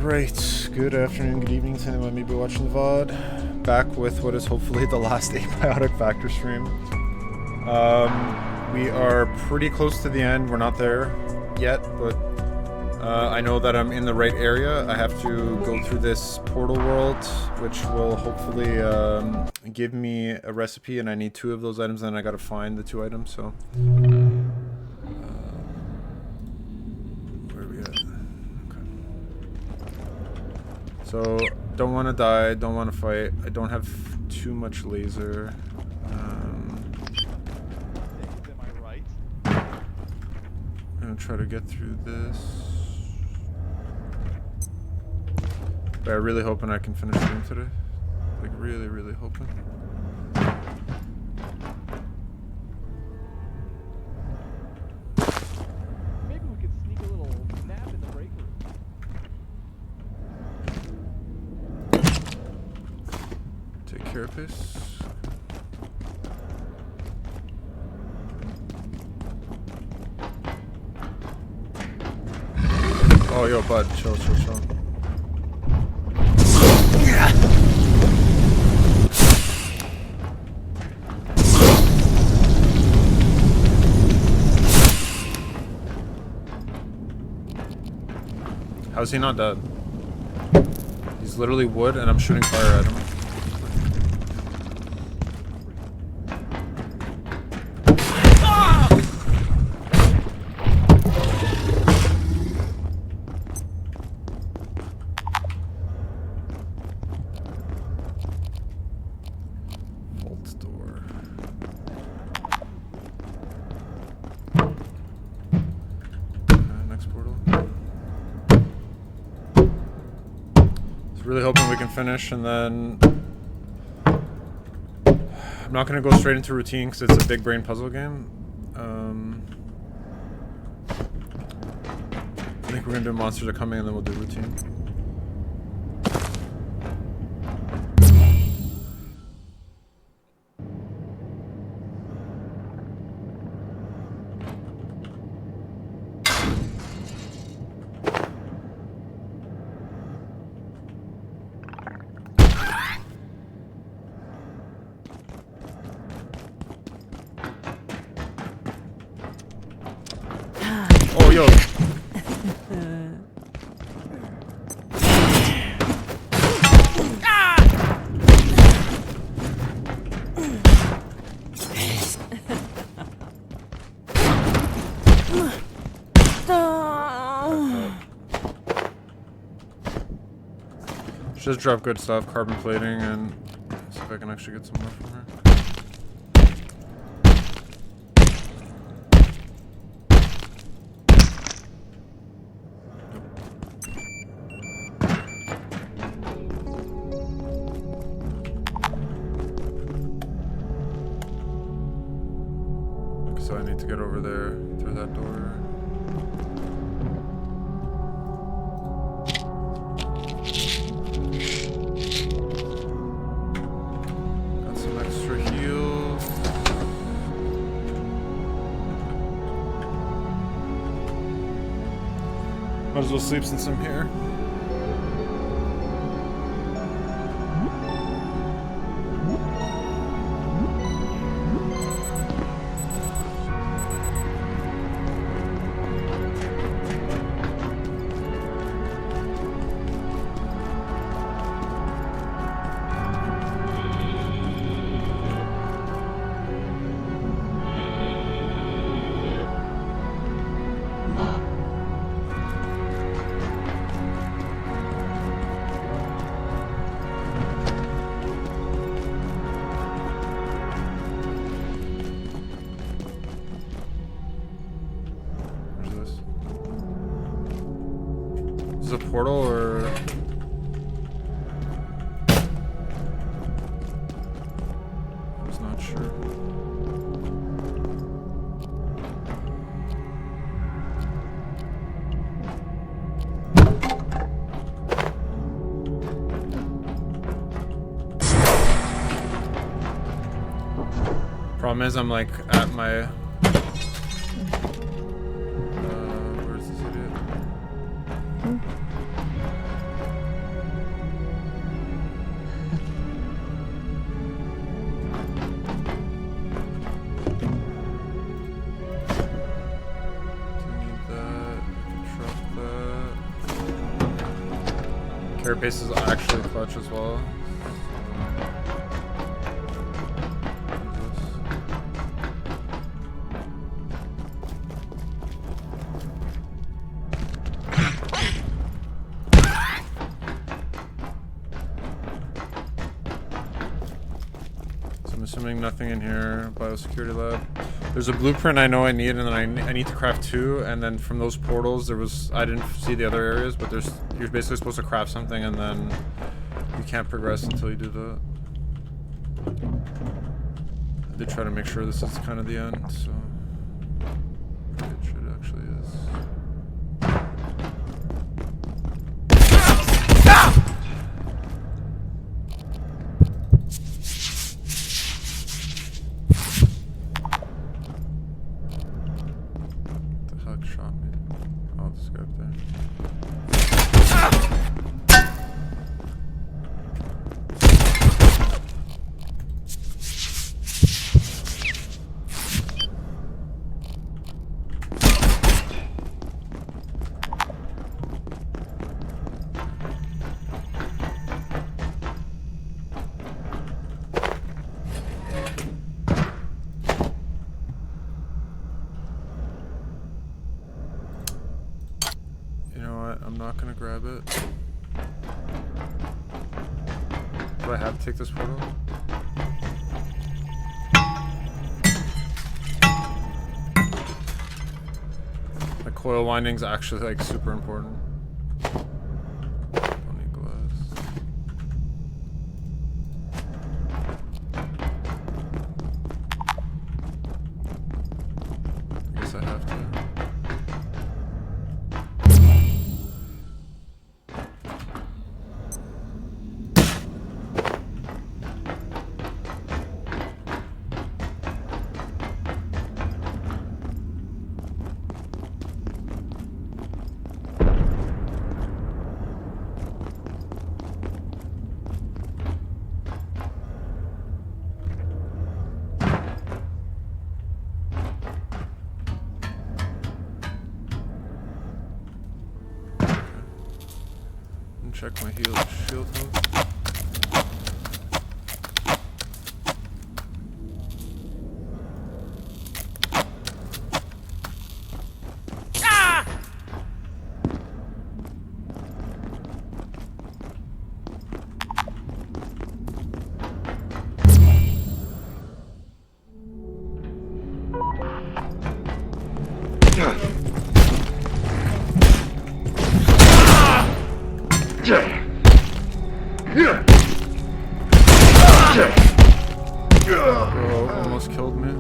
Right, good afternoon, good evening to anyone maybe watching the VOD. Back with what is hopefully the last Abiotic Factor stream. We are pretty close to the end. We're not there yet, but I know that I'm in the right area. I have to go through this portal world, which will hopefully give me a recipe, and I need 2 of those items, and I gotta find the 2 items, so... where are we at? Okay. So, don't want to die, don't want to fight. I don't have too much laser. I'm gonna try to get through this. But I'm really hoping I can finish the game today. Like, really, really hoping. Maybe we could sneak a little nap in the break room. Take care of this. Oh, yo, bud, chill. How's he not dead? He's literally wood and I'm shooting fire at him. Vault door. Next portal. Really hoping we can finish, and then I'm not going to go straight into routine because it's a big brain puzzle game. I think we're going to do monsters are coming and then we'll do routine. Oh, yo. Just drop good stuff, carbon plating, and see if I can actually get some more from her. So I need to get over there through that door. Got some extra heals. Might as well sleep since I'm here. Is this a portal or? I was not sure. Problem is, I'm like at my. Where's this idiot? Carapace is actually clutch as well. Assuming nothing in here. Biosecurity lab. There's a blueprint I know I need, and then I need to craft 2. And then from those portals, I didn't see the other areas, but you're basically supposed to craft something, and then you can't progress until you do that. I did try to make sure this is kind of the end, so it should actually is. Shot me. Oh, this guy up there. I'm not gonna grab it. Do I have to take this portal? The coil winding's actually like super important. Don't need glass. I guess I have to. Check my shield health. Bro, almost killed me.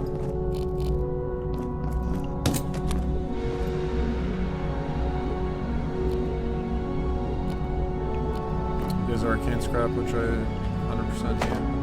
There's arcane scrap, which I 100% need.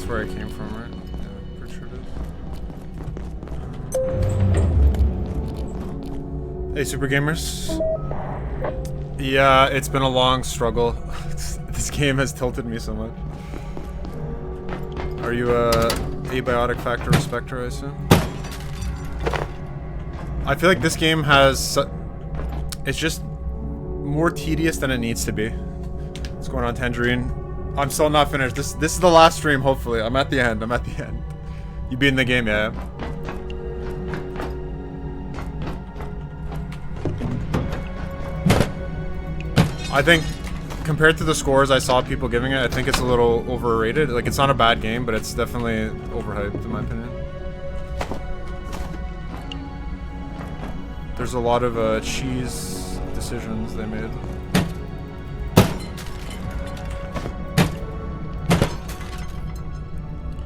Where I came from, right? Yeah, pretty sure it is. Hey, super gamers. Yeah, it's been a long struggle. This game has tilted me so much. Are you a Abiotic Factor respecter, I assume? I feel like this game has... It's just more tedious than it needs to be. What's going on, Tangerine? I'm still not finished. This is the last stream, hopefully. I'm at the end. I'm at the end. You beating the game, yeah. I think, compared to the scores I saw people giving it, I think it's a little overrated. Like, it's not a bad game, but it's definitely overhyped, in my opinion. There's a lot of cheese decisions they made.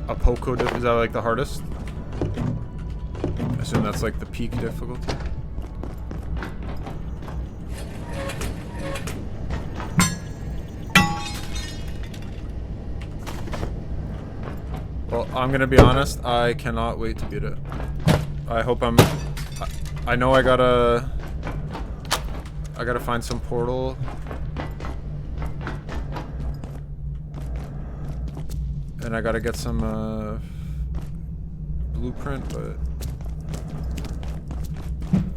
A Poco, is that like the hardest? assume that's like the peak difficulty. Well, I'm gonna be honest, I cannot wait to beat it. I hope I know I gotta find some portal. And I gotta get some blueprint, but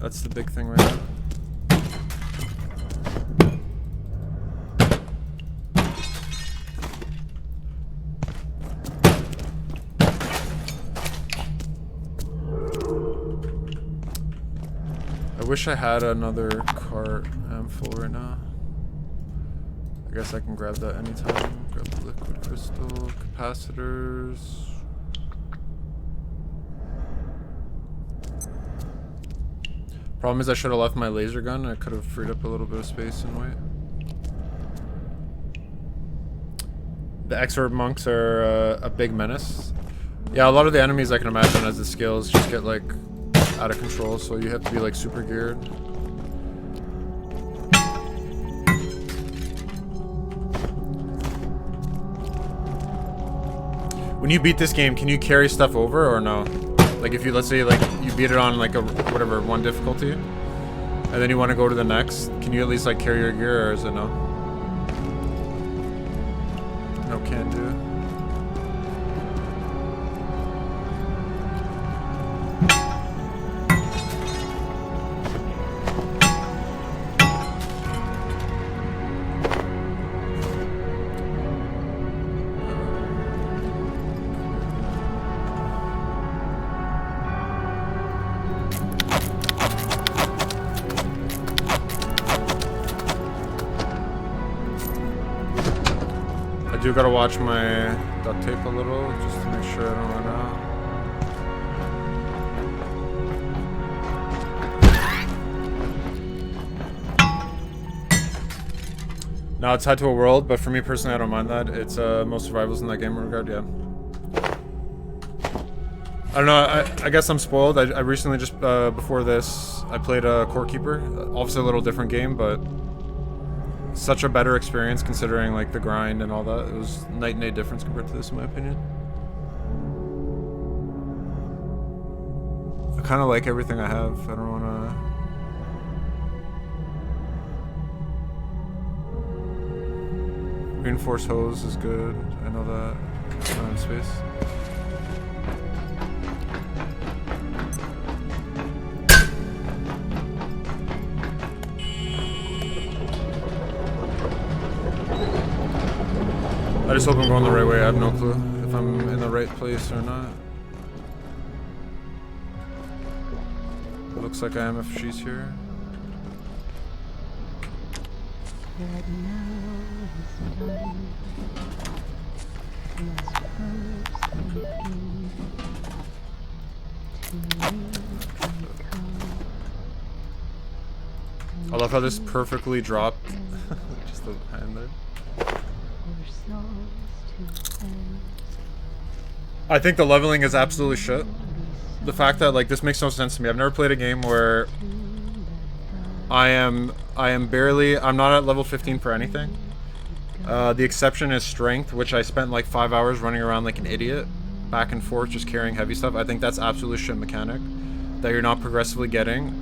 that's the big thing right now. I wish I had another cart. I'm full right now. I guess I can grab that anytime. Grab the liquid crystal, capacitors. Problem is I should have left my laser gun. I could have freed up a little bit of space and weight. The Exorb monks are a big menace. Yeah, a lot of the enemies I can imagine as the skills just get like out of control, so you have to be like super geared. When you beat this game, can you carry stuff over or no? Like if you, let's say like you beat it on like a whatever one difficulty, and then you want to go to the next, can you at least like carry your gear, or is it no? No can do. I do gotta watch my duct tape a little, just to make sure I don't run out. Now it's tied to a world, but for me personally, I don't mind that. It's most survivals in that game regard, yeah. I don't know, I guess I'm spoiled. I recently just, before this, I played Core Keeper. Obviously a little different game, but such a better experience considering like the grind and all that. It was night and day difference compared to this in my opinion. I kind of like everything I have. I don't want to... Reinforced hose is good. I know that. I don't have space. I just hope I'm going the right way. I have no clue if I'm in the right place or not. It looks like I am if she's here. I love how this perfectly dropped. Just the hand there. I think the leveling is absolutely shit. The fact that like this makes no sense to me. I've never played a game where I am barely, I'm not at level 15 for anything. The exception is strength, which I spent like 5 hours running around like an idiot, back and forth, just carrying heavy stuff. I think that's absolute shit mechanic that you're not progressively getting.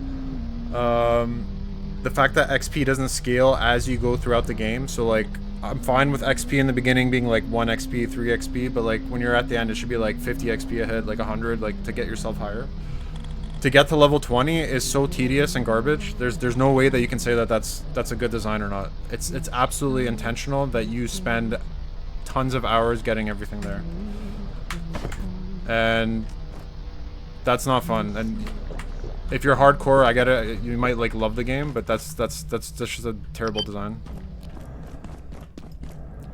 The fact that XP doesn't scale as you go throughout the game, so like I'm fine with XP in the beginning being like 1 XP, 3 XP, but like when you're at the end it should be like 50 XP ahead, like 100, like to get yourself higher. To get to level 20 is so tedious and garbage. There's no way that you can say that that's a good design or not. It's absolutely intentional that you spend tons of hours getting everything there. And that's not fun. And if you're hardcore, I get it, you might like love the game, but that's just a terrible design.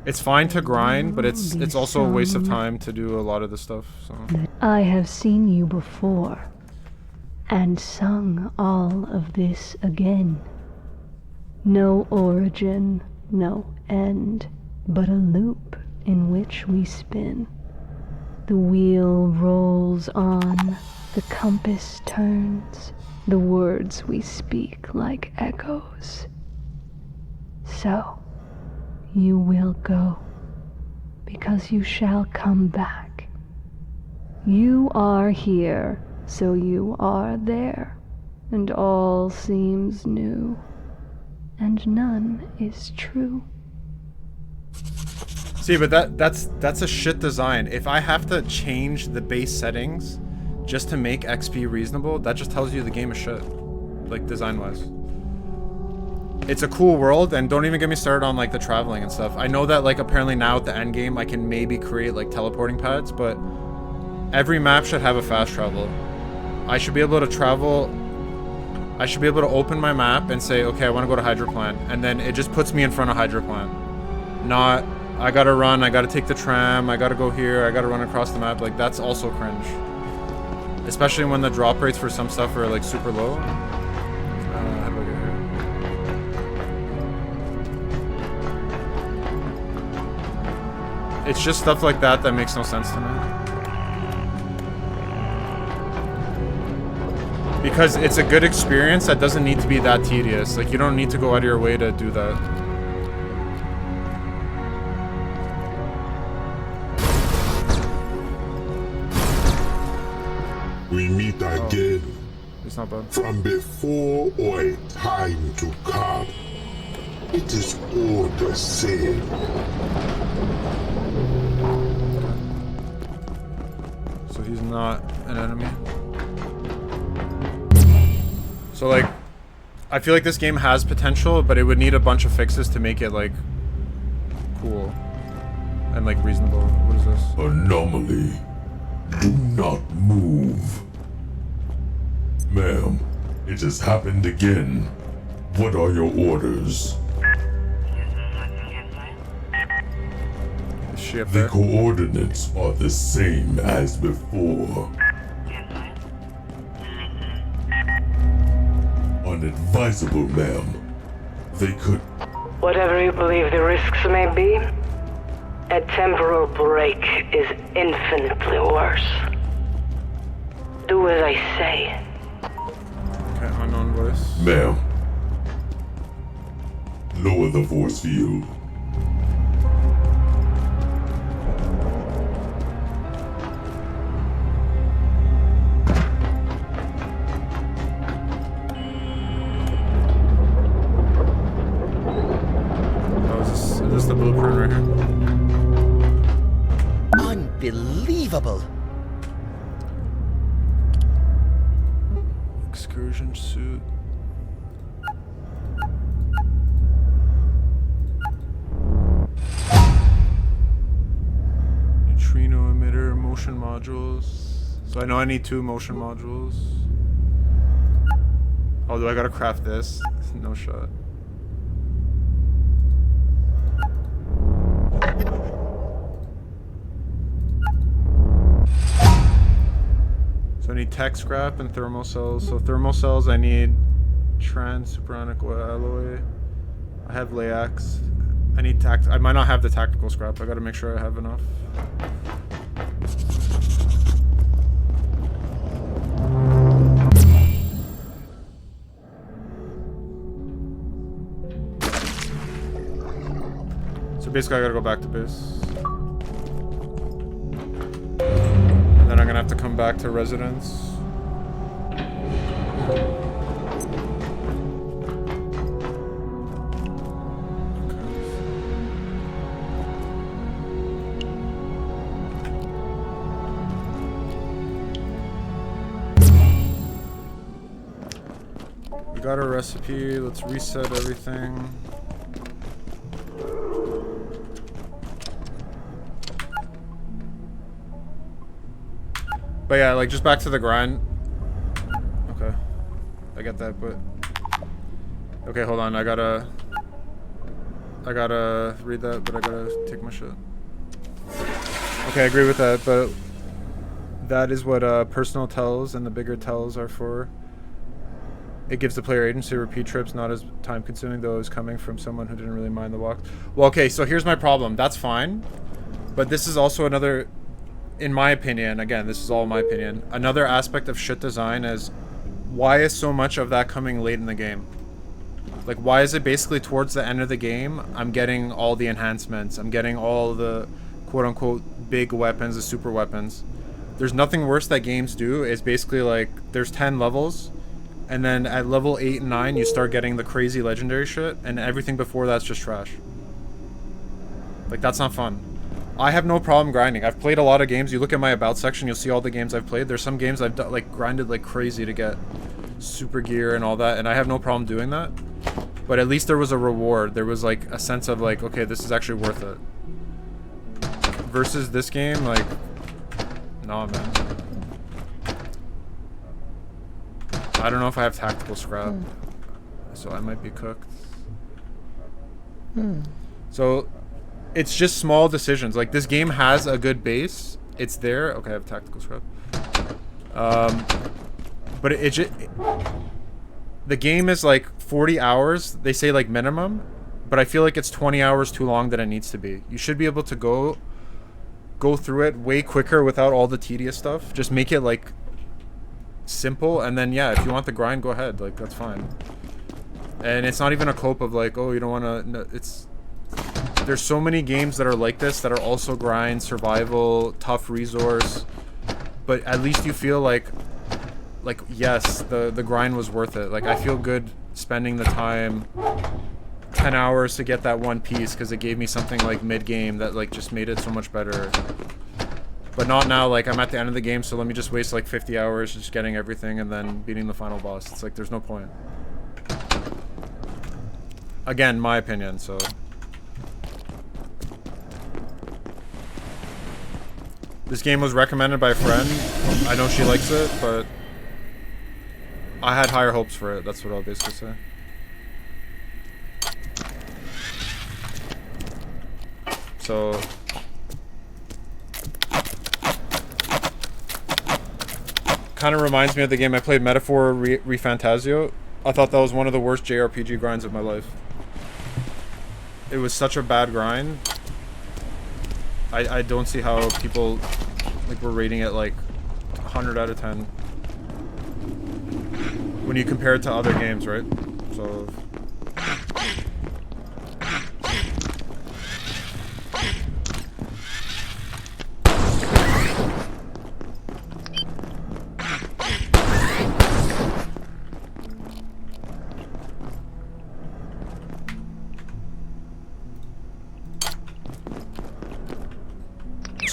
It's fine to grind, but it's also a waste of time to do a lot of this stuff. So I have seen you before, and sung all of this again. No origin, no end, but a loop in which we spin. The wheel rolls on, the compass turns, the words we speak like echoes. So, you will go, because you shall come back. You are here, so you are there, and all seems new, and none is true. See, but that's a shit design. If I have to change the base settings just to make XP reasonable, that just tells you the game is shit. Like, design-wise. It's a cool world, and don't even get me started on, like, the traveling and stuff. I know that, like, apparently now at the end game I can maybe create, like, teleporting pads, but every map should have a fast travel. I should be able to travel... I should be able to open my map and say, okay, I want to go to Hydroplant, and then it just puts me in front of Hydroplant. Not... I gotta run, I gotta take the tram, I gotta go here, I gotta run across the map. Like, that's also cringe. Especially when the drop rates for some stuff are, like, super low. How do I get here? It's just stuff like that that makes no sense to me. Because it's a good experience that doesn't need to be that tedious. Like, you don't need to go out of your way to do that. We meet again. It's not bad. From before or a time to come. It is all the same. So he's not an enemy. So, like, I feel like this game has potential, but it would need a bunch of fixes to make it, like, cool and, like, reasonable. What is this? Anomaly. Do not move. Ma'am, it has happened again. What are your orders? Is she up The there? coordinates are the same as before. Unadvisable, ma'am. They could... Whatever you believe the risks may be, a temporal break is infinitely worse. Do as I say. Okay, unknown voice. Ma'am. Lower the force field. Oh, is this the blueprint right here? Unbelievable. Excursion suit. Neutrino emitter, motion modules. So I know I need 2 motion modules. Oh, do I gotta craft this? No shot. So I need tech scrap and thermal cells. So thermal cells I need trans superonic alloy. I have layax. I need I might not have the tactical scrap. I gotta make sure I have enough. So basically I gotta go back to base. And then I'm gonna have to come back to residence. We got our recipe, let's reset everything. But yeah, like, just back to the grind. Okay. I get that, but... Okay, hold on, I gotta read that, but I gotta take my shit. Okay, I agree with that, but... That is what personal tells and the bigger tells are for. It gives the player agency to repeat trips, not as time consuming, though it's coming from someone who didn't really mind the walk. Well, okay, so here's my problem. That's fine. But this is also another... in my opinion, again, this is all my opinion, another aspect of shit design is why is so much of that coming late in the game? Like, why is it basically towards the end of the game, I'm getting all the enhancements, I'm getting all the quote-unquote big weapons, the super weapons. There's nothing worse that games do, is basically like, there's 10 levels, and then at level 8 and 9, you start getting the crazy legendary shit, and everything before that's just trash. Like, that's not fun. I have no problem grinding. I've played a lot of games. You look at my about section, you'll see all the games I've played. There's some games I've like grinded like crazy to get super gear and all that, and I have no problem doing that. But at least there was a reward. There was like a sense of like, okay, this is actually worth it. Versus this game, like, nah, man. I don't know if I have tactical scrap, so I might be cooked. So it's just small decisions. Like, this game has a good base. It's there. Okay, I have tactical scrap. But it just... The game is like 40 hours. They say like minimum. But I feel like it's 20 hours too long than it needs to be. You should be able to go through it way quicker without all the tedious stuff. Just make it like simple. And then, yeah, if you want the grind, go ahead. Like, that's fine. And it's not even a cope of like, oh, you don't want to... No, it's... There's so many games that are like this that are also grind, survival, tough resource, but at least you feel like yes, the grind was worth it. Like, I feel good spending the time, 10 hours to get that one piece because it gave me something like mid-game that like just made it so much better. But not now, like I'm at the end of the game, so let me just waste like 50 hours just getting everything and then beating the final boss. It's like there's no point. Again, my opinion, so... This game was recommended by a friend. I know she likes it, but I had higher hopes for it. That's what I'll basically say. So... Kind of reminds me of the game I played, Metaphor Refantasio. I thought that was one of the worst JRPG grinds of my life. It was such a bad grind. I don't see how people like were rating it like 100 out of 10 when you compare it to other games, right? So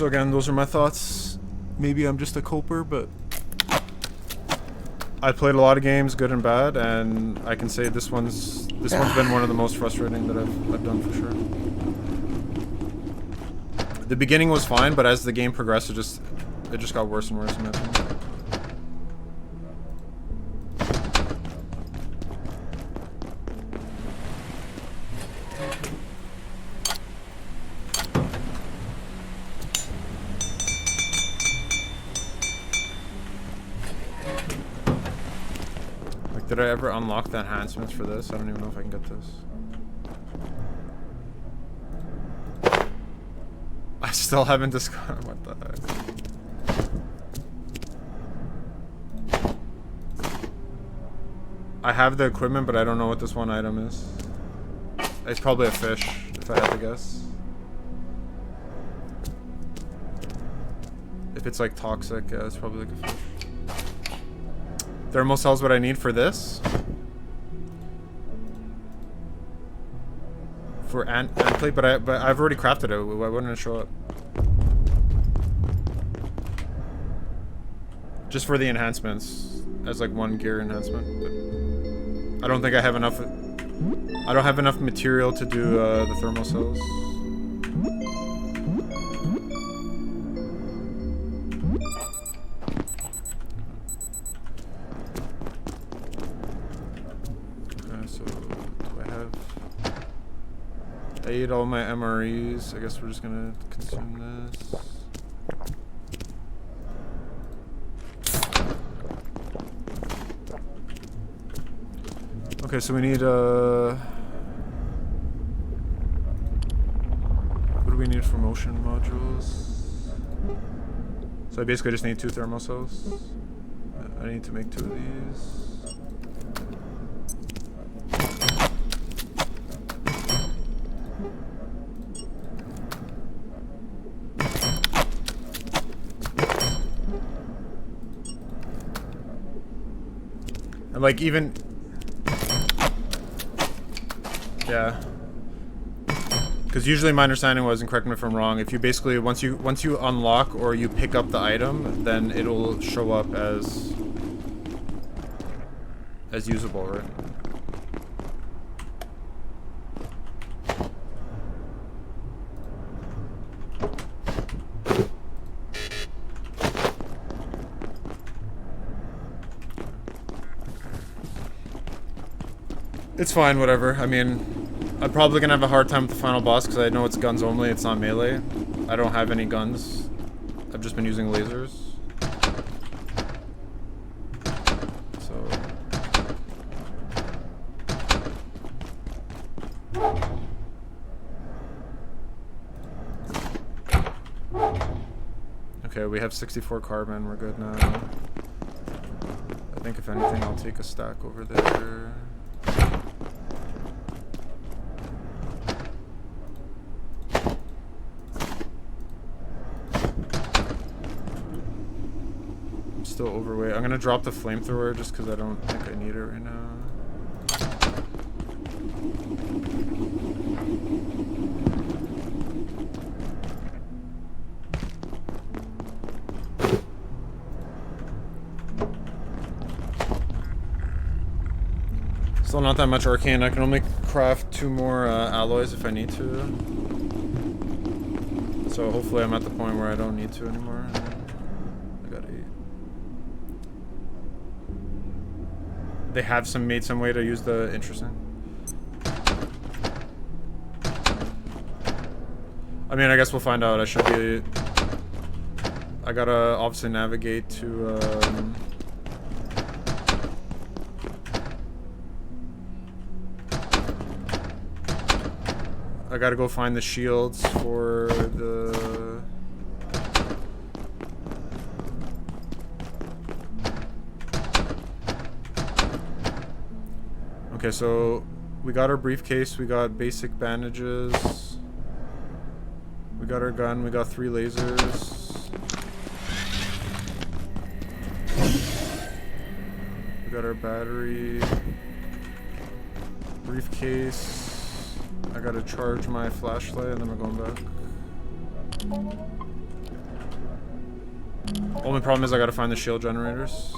So again, those are my thoughts. Maybe I'm just a coper, but I played a lot of games, good and bad, and I can say this one's been one of the most frustrating that I've done for sure. The beginning was fine, but as the game progressed, it just got worse and worse in my opinion. Did I ever unlock the enhancements for this? I don't even know if I can get this. I still haven't discovered what the heck. I have the equipment, but I don't know what this one item is. It's probably a fish, if I had to guess. If it's like toxic, yeah, it's probably like a fish. Thermal cell's what I need for this. For ant plate, but I've already crafted it. Why wouldn't it show up? Just for the enhancements, as like one gear enhancement. But I don't think I have enough. I don't have enough material to do the thermal cells. I ate all my MREs. I guess we're just gonna consume this. Okay, so we need what do we need for motion modules? So I basically just need 2 thermal cells. I need to make 2 of these. And like even, yeah. Because usually my understanding was, and correct me if I'm wrong, if you basically once you unlock or you pick up the item, then it'll show up as usable, right? It's fine, whatever. I mean, I'm probably gonna have a hard time with the final boss because I know it's guns only, it's not melee. I don't have any guns. I've just been using lasers. So... Okay, we have 64 carbon, we're good now. I think if anything I'll take a stack over there. Still overweight. I'm gonna drop the flamethrower just because I don't think I need it right now. Still not that much arcane. I can only craft 2 more alloys if I need to. So hopefully I'm at the point where I don't need to anymore. I got 8. They have made some way to use the interesting. I mean, I guess we'll find out. I should be. I gotta obviously navigate to. I gotta go find the shields for the. Okay, so we got our briefcase, we got basic bandages, we got our gun, we got 3 lasers, we got our battery, briefcase. I gotta charge my flashlight and then we're going back. Only problem is I gotta find the shield generators.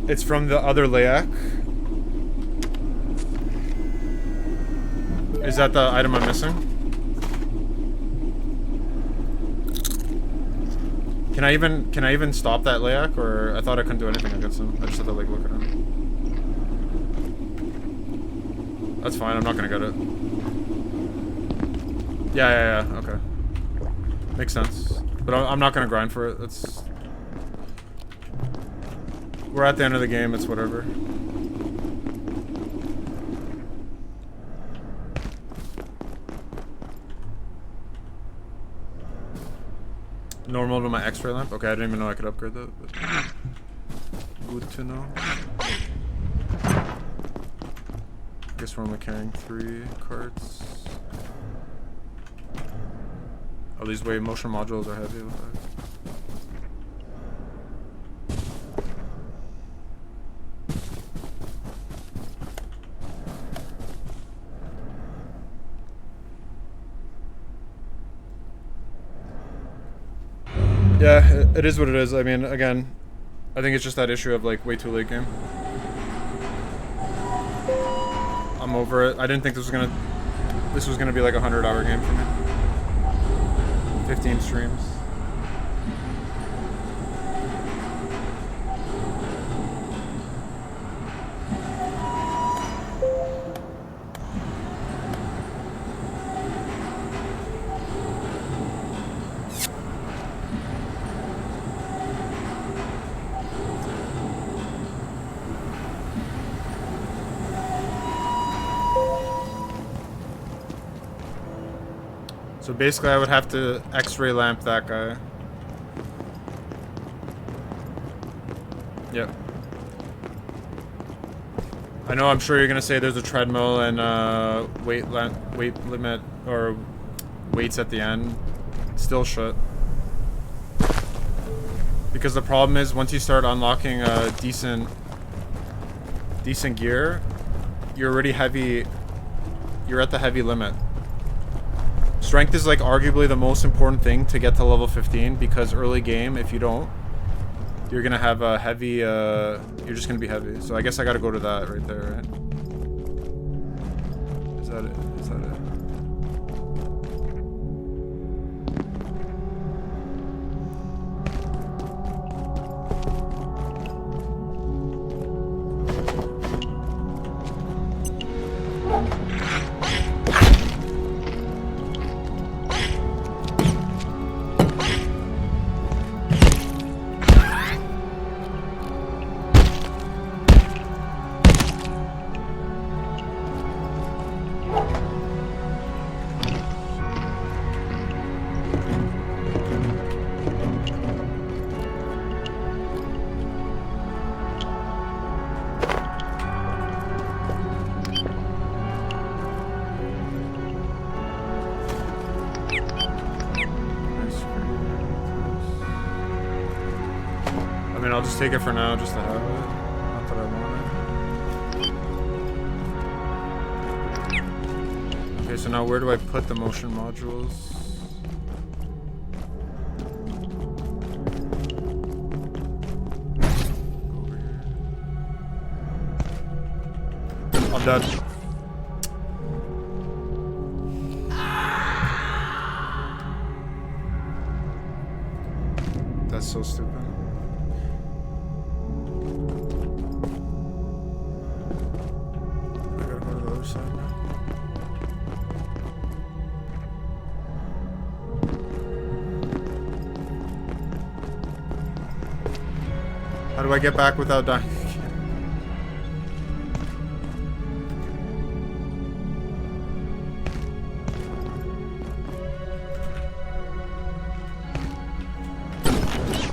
It's from the other Layak. Is that the item I'm missing? Can I even stop that Layak, or I thought I couldn't do anything against him. I just had to like look at him. That's fine. I'm not gonna get it. Yeah. Okay. Makes sense. But I'm not gonna grind for it. It's. We're at the end of the game, it's whatever. Normal to my X-ray lamp? Okay, I didn't even know I could upgrade that, but good to know. I guess we're only carrying 3 carts. Oh, these wave motion modules are heavy. Yeah, it is what it is. I mean, again, I think it's just that issue of like way too late game. I'm over it. I didn't think this was gonna be like a 100-hour game for me. 15 streams. So basically I would have to X-ray lamp that guy. Yep. I know, I'm sure you're gonna say there's a treadmill and weight limit or weights at the end. Still shit. Because the problem is once you start unlocking decent gear, you're already heavy. You're at the heavy limit. Strength is like arguably the most important thing to get to level 15 because early game, if you don't, you're gonna have a heavy, you're just gonna be heavy. So I guess I gotta go to that right there, right? Is that it? Is that it? I mean, I'll just take it for now, just to have it. Not that I want it. Okay, so now where do I put the motion modules? Over here. I'm dead. That's so stupid. How do I get back without dying?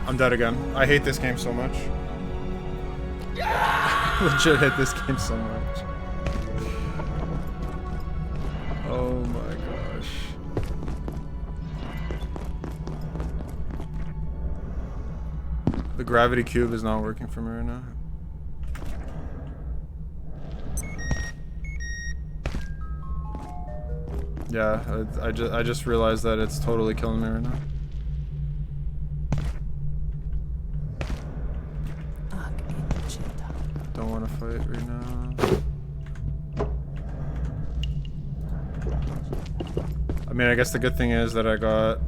I'm dead again. I hate this game so much. Legit hate this game so much. Oh my gosh. The gravity cube is not working for me right now. Yeah, I just realized that it's totally killing me right now. Don't want to fight right now. I mean, I guess the good thing is that I got...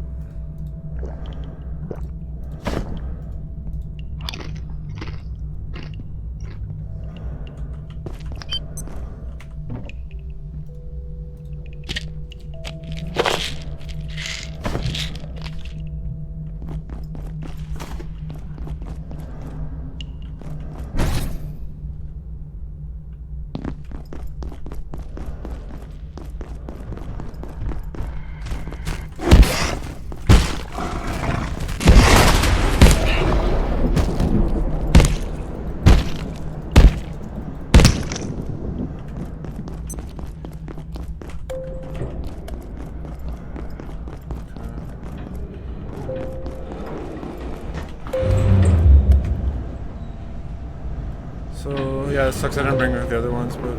So, yeah, it sucks I didn't bring the other ones, but...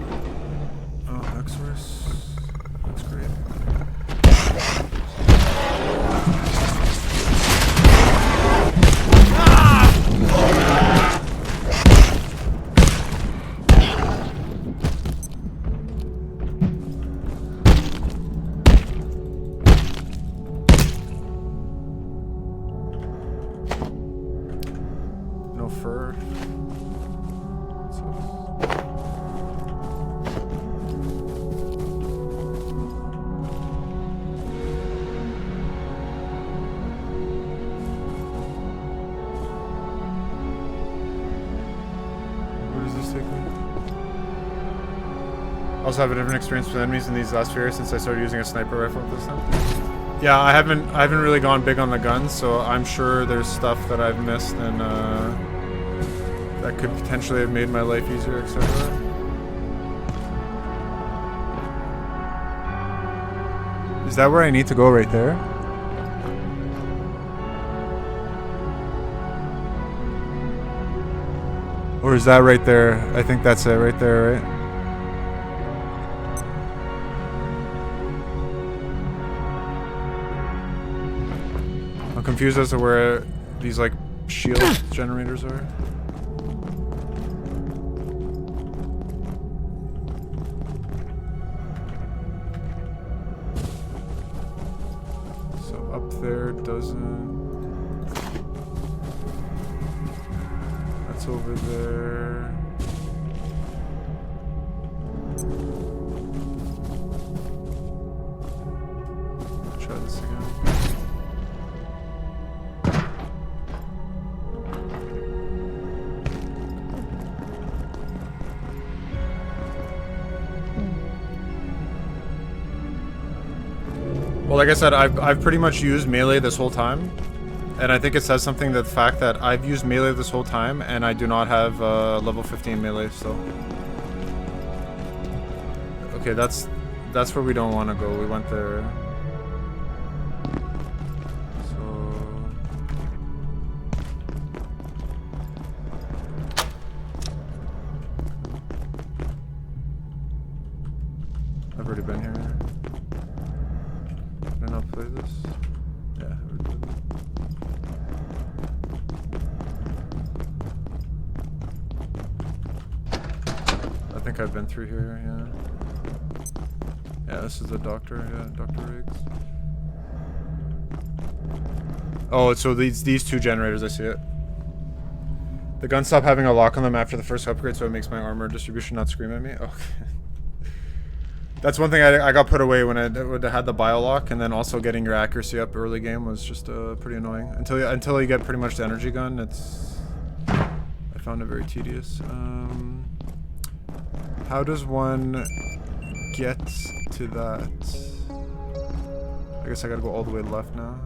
Oh, X-Source. That's great. No fur. Also have a different experience with enemies in these last few years since I started using a sniper rifle this time. Yeah, I haven't really gone big on the guns, so I'm sure there's stuff that I've missed and that could potentially have made my life easier, etc. Is that where I need to go right there? Or is that right there? I think that's it right there, right? I'm confused as to where these like shield generators are. So up there doesn't. That's over there. Let's try this again. Well, like I said, I've pretty much used melee this whole time, and I think it says something to the fact that I've used melee this whole time, and I do not have level 15 melee still. Okay, that's where we don't want to go. We went there. So I've already been here. Did I not play this? Yeah, we did. I think I've been through here, yeah. Yeah, this is the doctor, yeah, Dr. Riggs. Oh, so these two generators, I see it. The guns stop having a lock on them after the first upgrade, so it makes my armor distribution not scream at me? Okay. That's one thing I got put away when I had the bio lock, and then also getting your accuracy up early game was just pretty annoying. Until you get pretty much the energy gun, I found it very tedious. How does one get to that? I guess I gotta go all the way left now.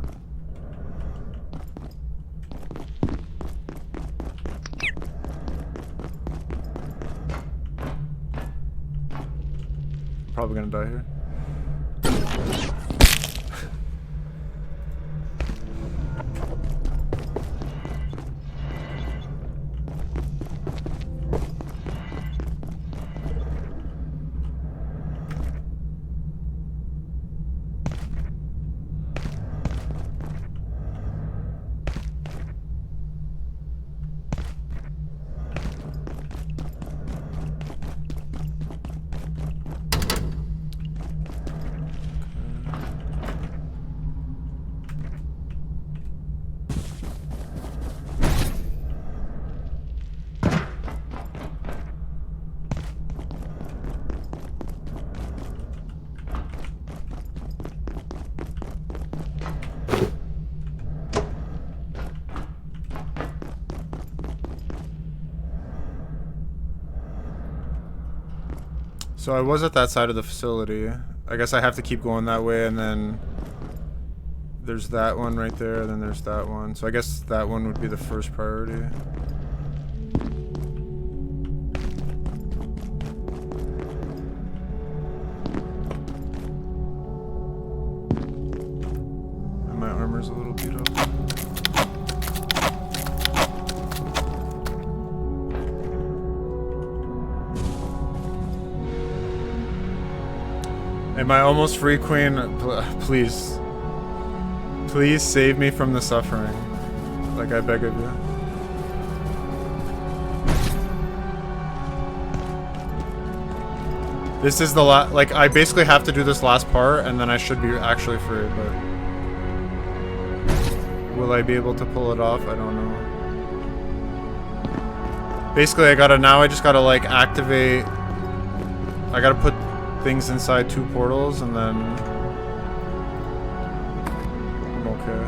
Probably gonna die here. So I was at that side of the facility. I guess I have to keep going that way, and then there's that one right there, then there's that one. So I guess that one would be the first priority. And my armor's a little beat up. Am I almost free, Queen? Please. Please save me from the suffering. Like, I beg of you. This is the like, I basically have to do this last part, and then I should be actually free, but... Will I be able to pull it off? I don't know. Basically, I just gotta, like, activate... I gotta put things inside 2 portals, and then I'm okay.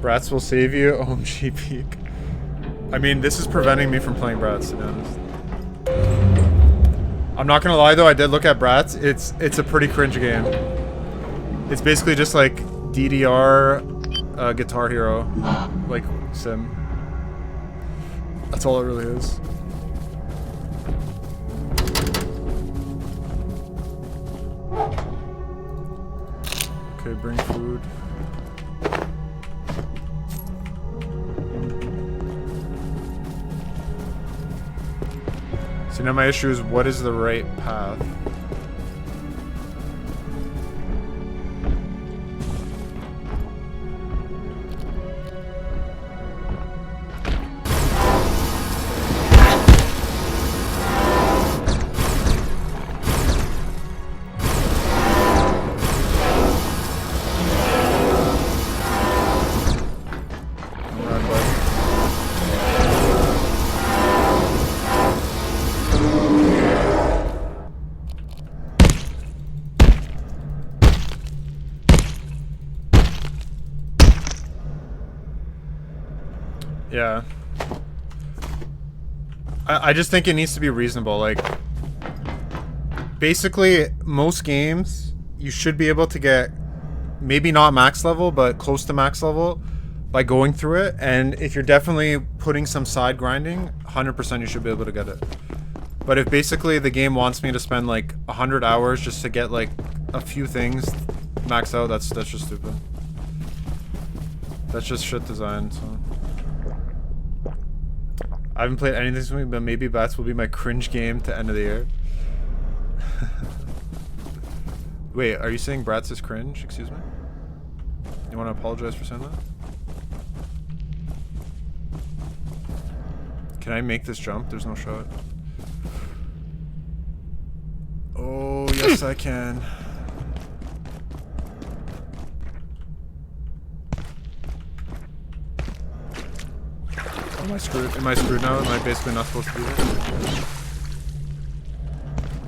Brats will save you. OMG peak. I mean, this is preventing me from playing Brats, to be honest. I'm not gonna lie though, I did look at Brats. It's a pretty cringe game. It's basically just like DDR Guitar Hero, like sim. That's all it really is. Okay, bring food. So now my issue is, what is the right path? Yeah. I just think it needs to be reasonable. Like, basically, most games, you should be able to get, maybe not max level, but close to max level by going through it. And if you're definitely putting some side grinding, 100% you should be able to get it. But if basically the game wants me to spend like 100 hours just to get like a few things maxed out, that's just stupid. That's just shit design, so. I haven't played anything this week, but maybe Bats will be my cringe game to end of the year. Wait, are you saying Bratz is cringe? Excuse me? You want to apologize for saying that? Can I make this jump? There's no shot. Oh, yes I can. Am I screwed? Am I screwed now? Am I basically not supposed to do that?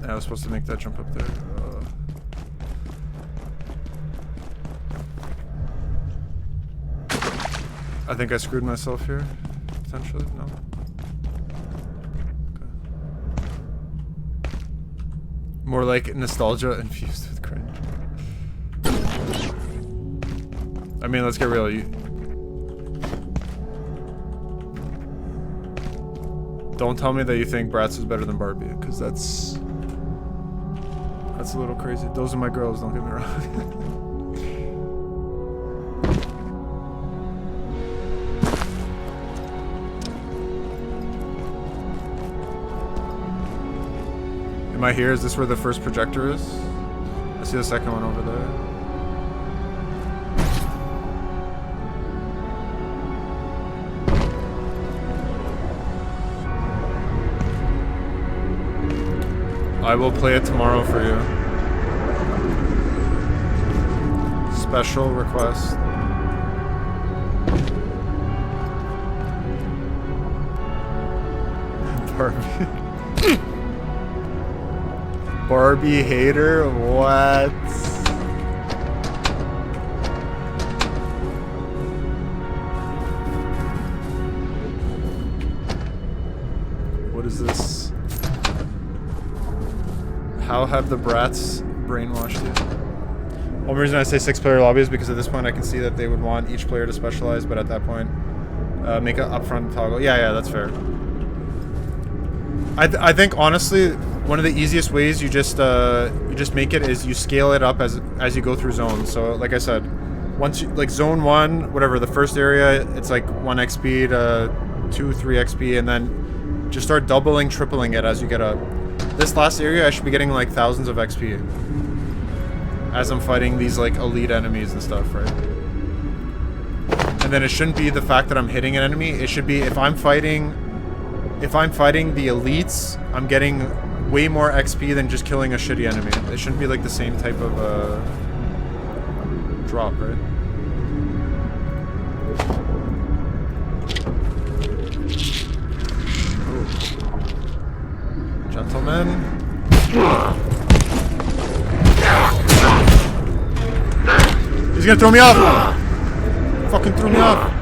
Yeah, I was supposed to make that jump up there. I think I screwed myself here. Potentially? No? Okay. More like nostalgia infused with cringe. I mean, let's get real. Don't tell me that you think Bratz is better than Barbie, because that's a little crazy. Those are my girls, don't get me wrong. Am I here? Is this where the first projector is? I see the second one over there. I will play it tomorrow for you. Special request. Barbie. Barbie hater? What? What is this? How have the brats brainwashed you? One reason I say 6-player lobby is because at this point I can see that they would want each player to specialize, but at that point, make an upfront toggle. Yeah, that's fair. I think honestly, one of the easiest ways you just make it is you scale it up as you go through zones. So like I said, once you, like zone 1, whatever, the first area, it's like 1 XP to 2, 3 XP, and then just start doubling, tripling it as you get up. This last area, I should be getting like thousands of XP as I'm fighting these like elite enemies and stuff, right? And then it shouldn't be the fact that I'm hitting an enemy. It should be if I'm fighting the elites, I'm getting way more XP than just killing a shitty enemy. It shouldn't be like the same type of drop, right? Gentlemen. He's gonna throw me off! fucking threw me off.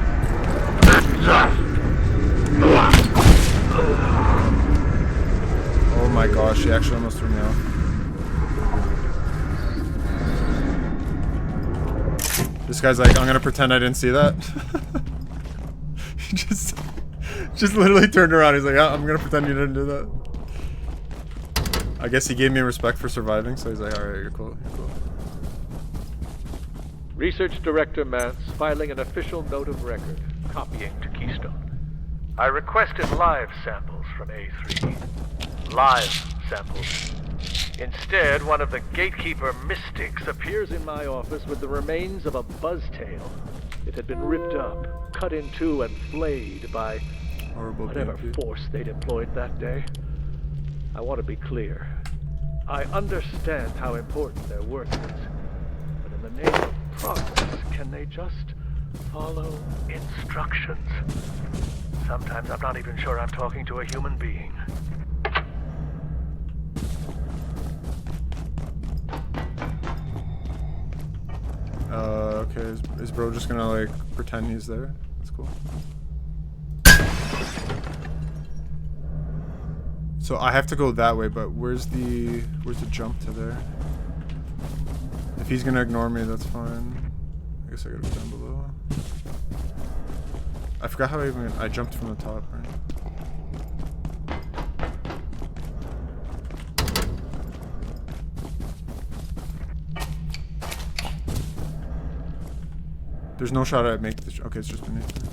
Oh my gosh, he actually almost threw me off. This guy's like, I'm gonna pretend I didn't see that. He just literally turned around. He's like, oh, I'm gonna pretend you didn't do that. I guess he gave me respect for surviving, so he's like, alright, you're cool, you're cool. Research Director Mance filing an official note of record, copying to Keystone. I requested live samples from A3. Live samples. Instead, one of the gatekeeper mystics appears in my office with the remains of a buzztail. It had been ripped up, cut in two, and flayed by Horrible whatever BMP. force they'd employed that day. I want to be clear. I understand how important their work is, but in the name of progress, can they just follow instructions? Sometimes I'm not even sure I'm talking to a human being. Okay, is bro just gonna like pretend he's there? That's cool. So I have to go that way, but where's the jump to there? If he's gonna ignore me, that's fine. I guess I gotta go down below. I forgot how I jumped from the top, right? There's no shot at make this. Okay, it's just beneath me.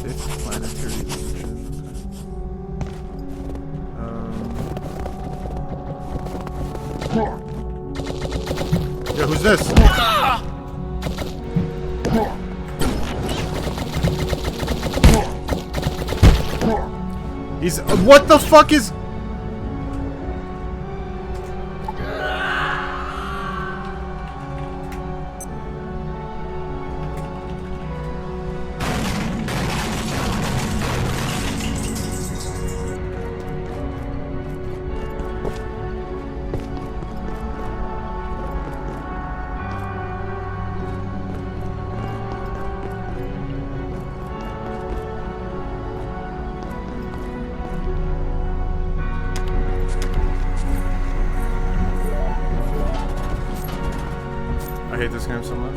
Fifth planetary dimension. Yeah, who's this? He's what the fuck is? I hate this game so much.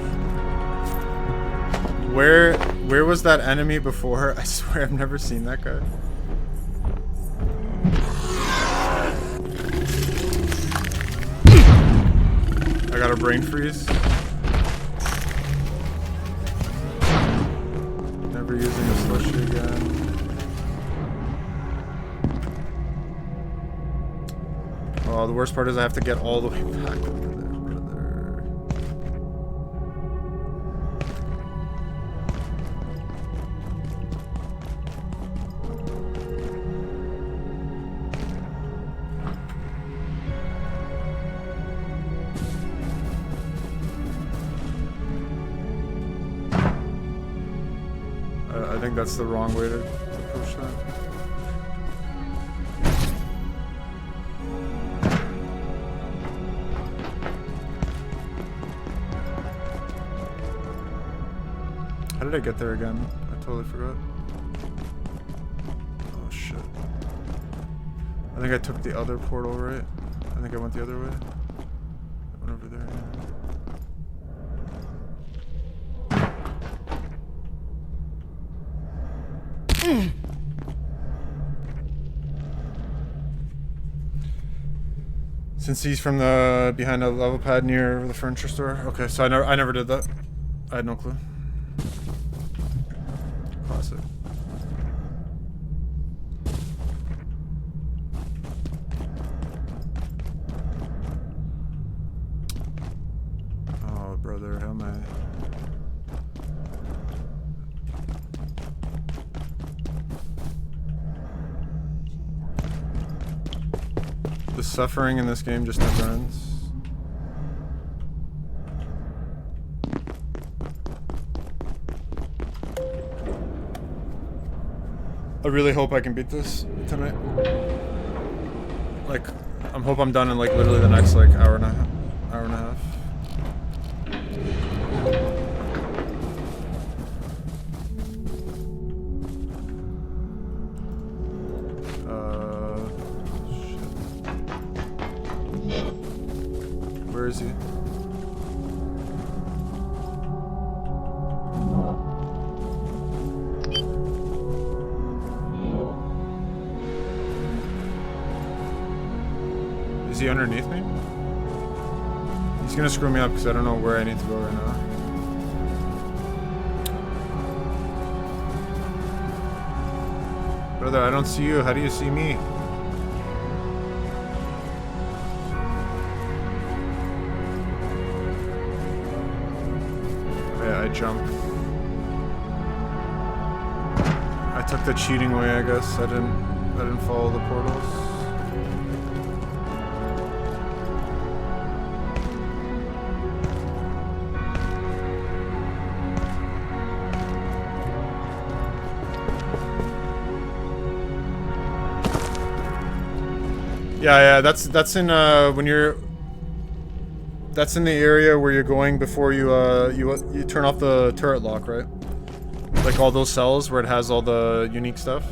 Where was that enemy before? I swear I've never seen that guy. I got a brain freeze. Never using a slushy again. Oh, the worst part is I have to get all the way back over there. I think that's the wrong way to push that. How did I get there again? I totally forgot. Oh shit. I think I took the other portal, right? I think I went the other way. I went over there. Since he's from the behind a level pad near the furniture store. Okay, so I never did that. I had no clue. Classic. Oh brother, how am I? The suffering in this game just never ends. I really hope I can beat this tonight. Like, I hope I'm done in like literally the next like hour and a half. Shit. Where is he? Is he underneath me? He's gonna screw me up because I don't know where I need to go right now. Brother, I don't see you. How do you see me? Yeah, I jumped. I took the cheating way, I guess. I didn't follow the portals. Yeah, that's in when you're. That's in the area where you're going before you you turn off the turret lock, right? Like all those cells where it has all the unique stuff.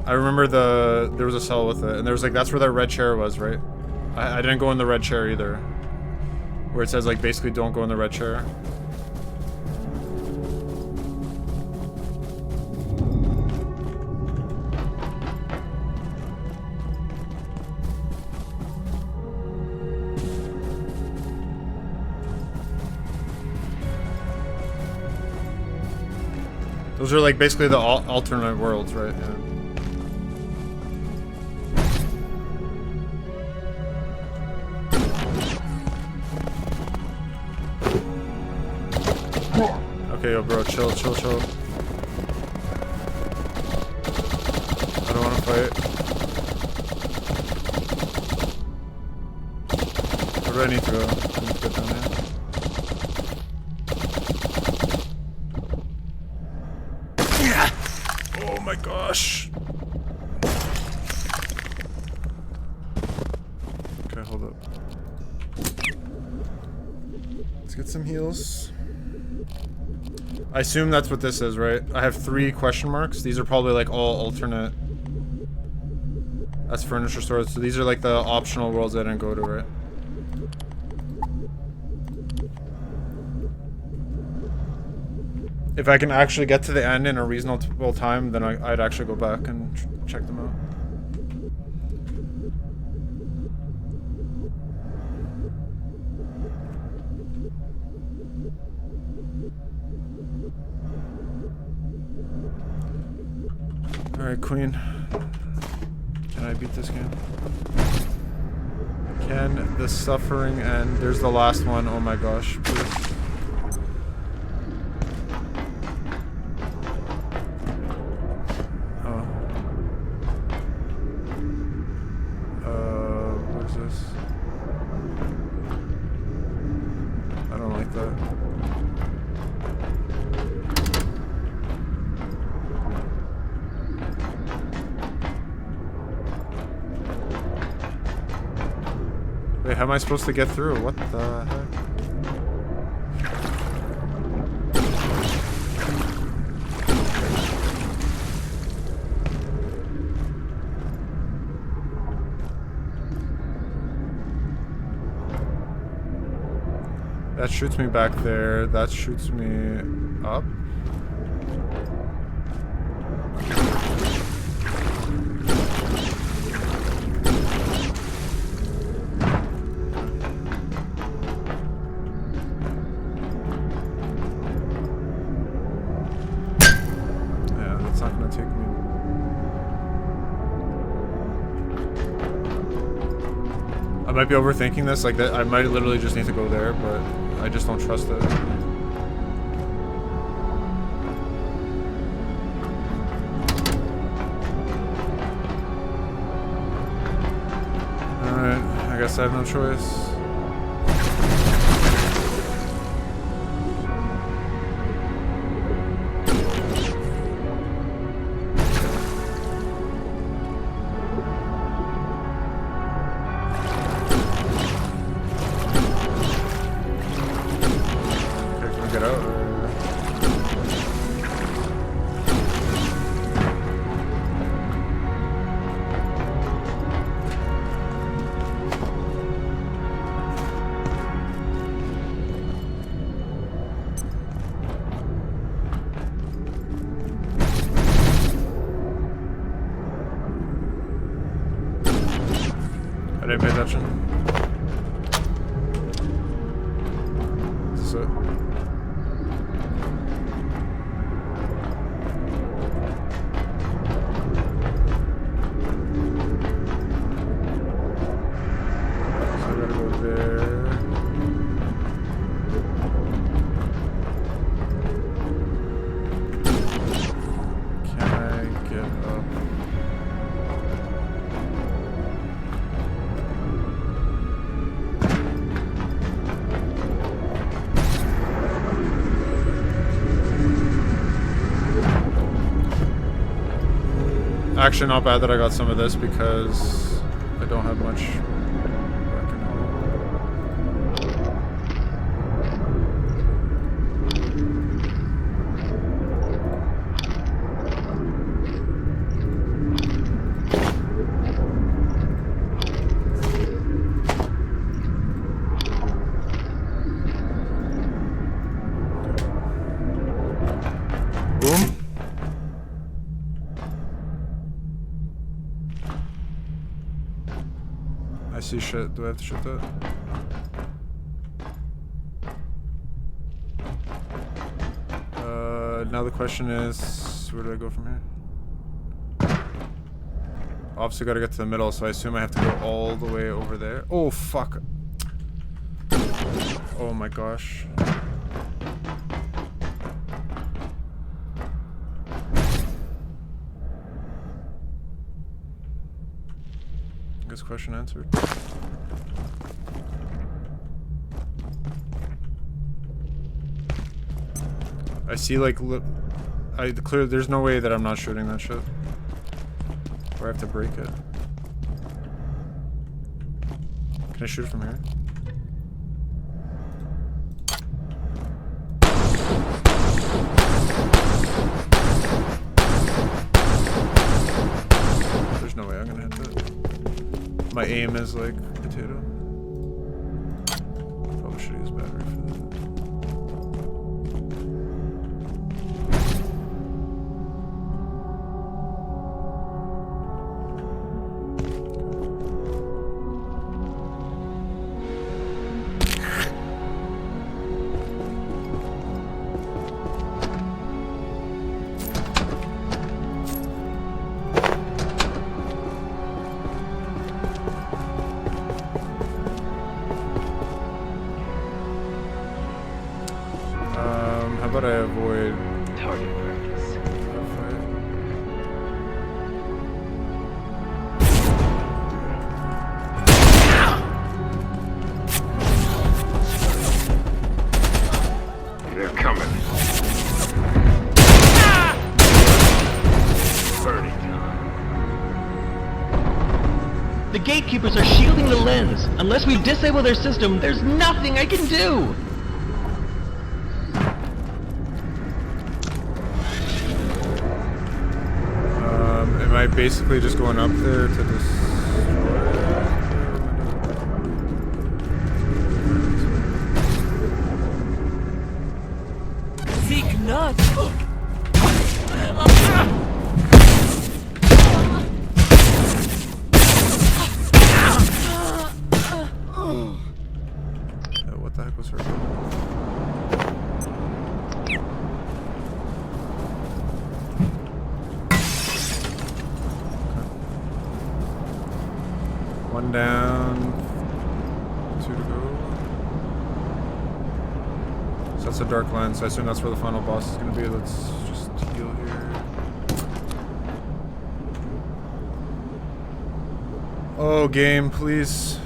I remember there was a cell with it, and there was like that's where that red chair was, right? I didn't go in the red chair either. Where it says like basically don't go in the red chair. Those are like basically the alternate worlds, right? Yeah. Okay, yo, bro, chill. I don't want to fight. Where do I need to go? I need to get down there. Oh my gosh. Okay, hold up. Let's get some heals. I assume that's what this is, right? I have 3 question marks. These are probably like all alternate. That's furniture stores. So these are like the optional worlds I didn't go to, right? If I can actually get to the end in a reasonable time, then I'd actually go back and check them out. Alright, Queen. Can I beat this game? Can the suffering end? There's the last one. Oh my gosh. Please. Wait, how am I supposed to get through? What the heck? That shoots me back there. That shoots me up. I might be overthinking this, like that I might literally just need to go there, but I just don't trust it. Alright, I guess I have no choice. I didn't pay attention. Is this it? So I gotta go there. Can I get up? Actually, not bad that I got some of this because I don't have much back in home. Boom. I see shit. Do I have to shoot that? Now the question is, where do I go from here? Obviously gotta get to the middle, so I assume I have to go all the way over there. Oh, fuck. Oh my gosh. I guess question answered. I see like there's no way that I'm not shooting that shit. Or I have to break it. Can I shoot it from here? There's no way I'm gonna hit that. My aim is like potato. Probably should use battery for that. How about I avoid Target practice. that fight? They're coming. Burning time. The gatekeepers are shielding the lens. Unless we disable their system, there's nothing I can do! Am I basically just going up there to destroy it? Seek not! What the heck was her? One down, 2 to go. So that's a dark lens, so I assume that's where the final boss is going to be. Let's just heal here. Oh, game, please.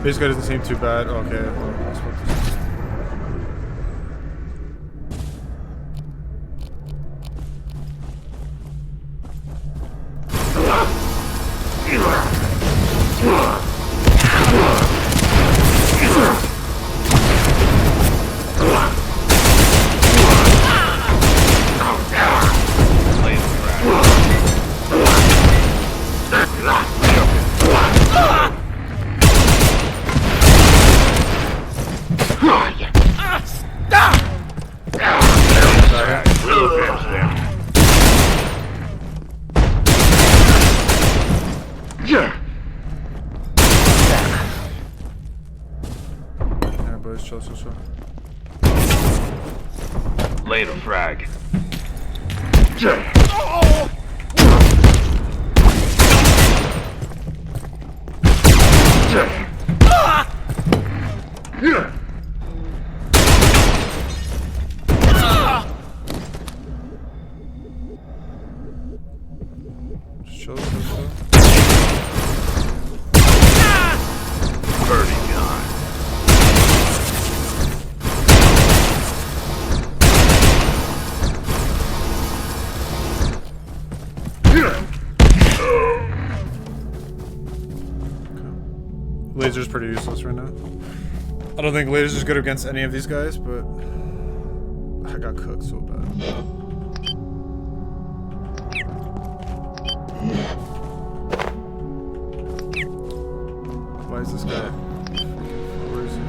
This guy doesn't seem too bad. Okay, well, let's hope this. chill. Later, frag. Chill. Birdie time. Laser's pretty useless right now. I don't think laser's good against any of these guys, but I got cooked so bad. Why is this guy? Where is he?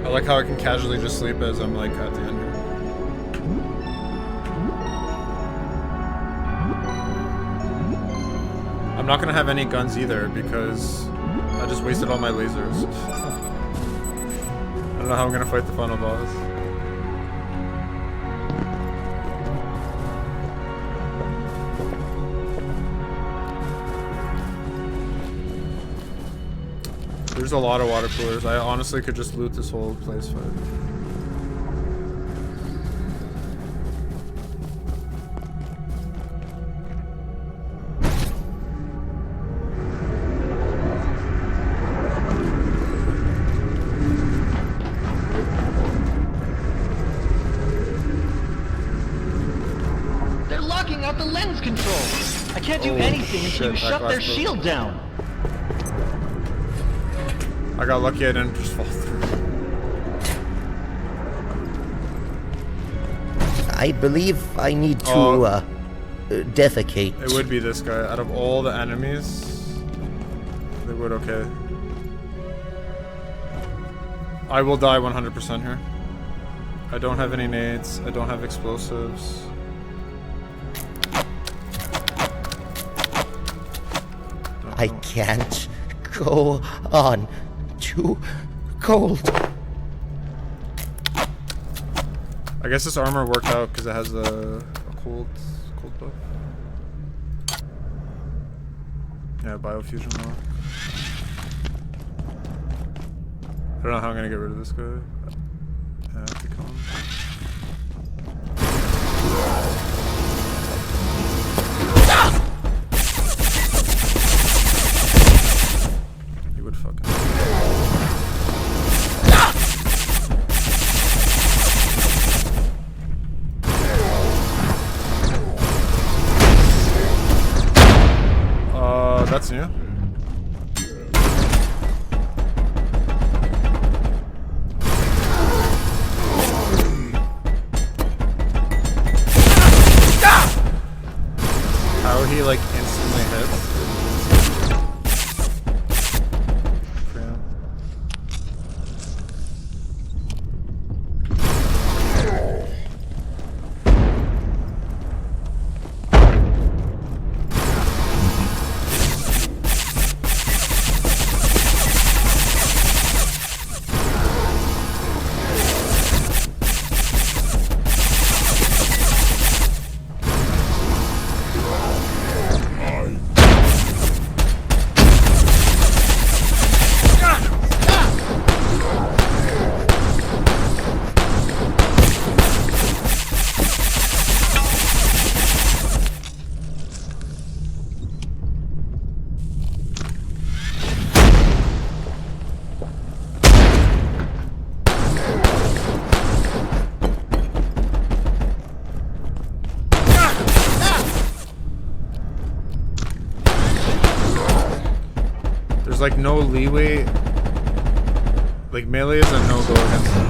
I like how I can casually just sleep as I'm like at the end here. I'm not gonna have any guns either because I just wasted all my lasers. I don't know how I'm gonna fight the final boss. There's a lot of water coolers. I honestly could just loot this whole place fight. They're locking out the lens control. I can't do anything until you shit, that shut their glass broke. shield down. I got lucky I didn't just fall through. I believe I need to, defecate. It would be this guy. Out of all the enemies, they would, okay. I will die 100% here. I don't have any nades. I don't have explosives. I can't go on. Too cold. I guess this armor worked out because it has a cold buff. Yeah, biofusion lock. I don't know how I'm gonna get rid of this guy. I have to kill him. He would fucking. That's new. How he like instantly hits. Like no leeway. Like melee is a no-go against him.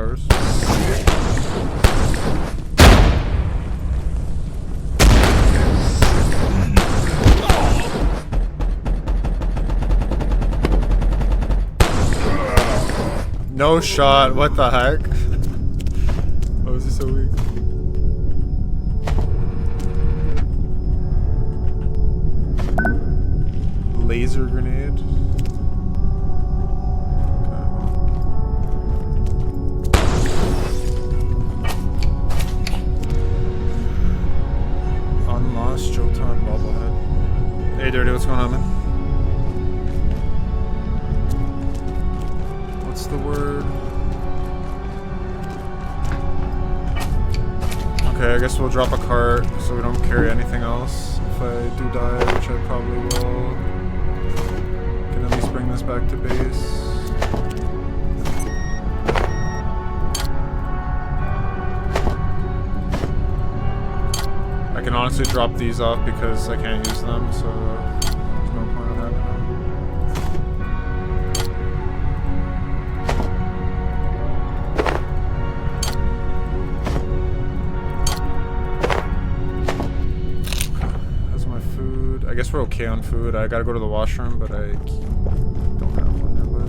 hours. No shot, what the heck? Why was he so weak? Laser grenade. Unlost Jotan bobblehead. Hey Dirty, what's going on, man? What's the word? Okay, I guess we'll drop a cart so we don't carry anything else. If I do die, which I probably will, can at least bring this back to base. I can honestly drop these off because I can't use them, so there's no point in having them. I guess we're okay on food. I gotta go to the washroom, but I don't have one nearby.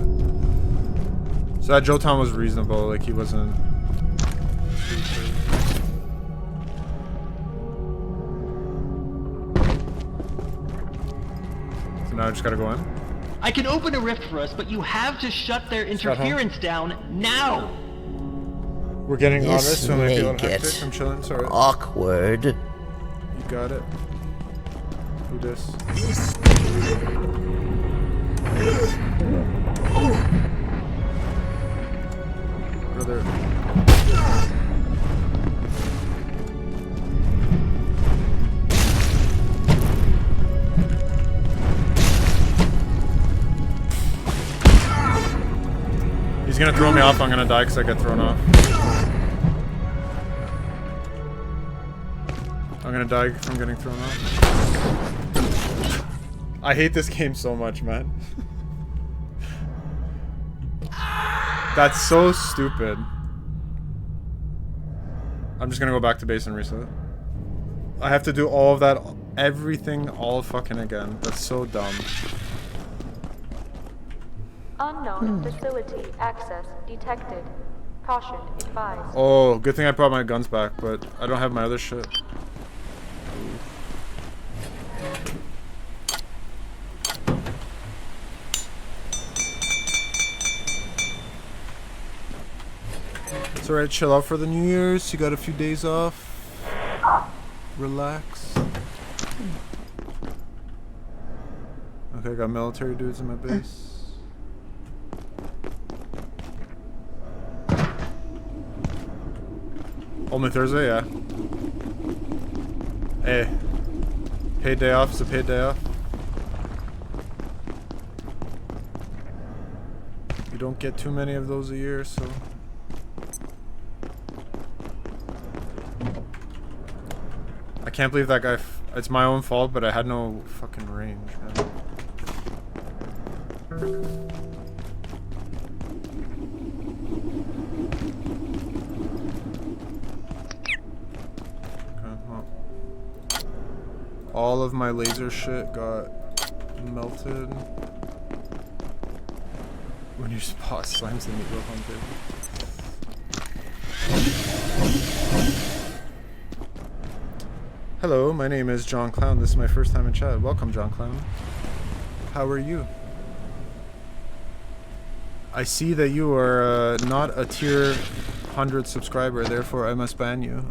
So that Jotan was reasonable, like he wasn't too crazy. So now I just gotta go in? I can open a rift for us, but you have to shut their interference down now! We're getting on This this, so it might be a may little get hectic. I'm chilling, sorry. awkward. You got it. Who this? Brother. He's gonna throw me off, I'm gonna die because I get thrown off. I'm gonna die from getting thrown off. I hate this game so much, man. That's so stupid. I'm just gonna go back to base and reset. I have to do all of that, everything all fucking again. That's so dumb. Unknown facility access detected. Caution advised. Oh, good thing I brought my guns back, but I don't have my other shit. It's alright, chill out for the New Year's. You got a few days off. Relax. Okay, I got military dudes in my base. Only Thursday, yeah. Hey. Paid day off is a paid day off. You don't get too many of those a year, so... I can't believe that guy... It's my own fault, but I had no fucking range, man. All of my laser shit got melted. When your boss slams the meatloaf on table. Hello, my name is John Clown. This is my first time in chat. Welcome, John Clown. How are you? I see that you are not a tier 100 subscriber, therefore I must ban you.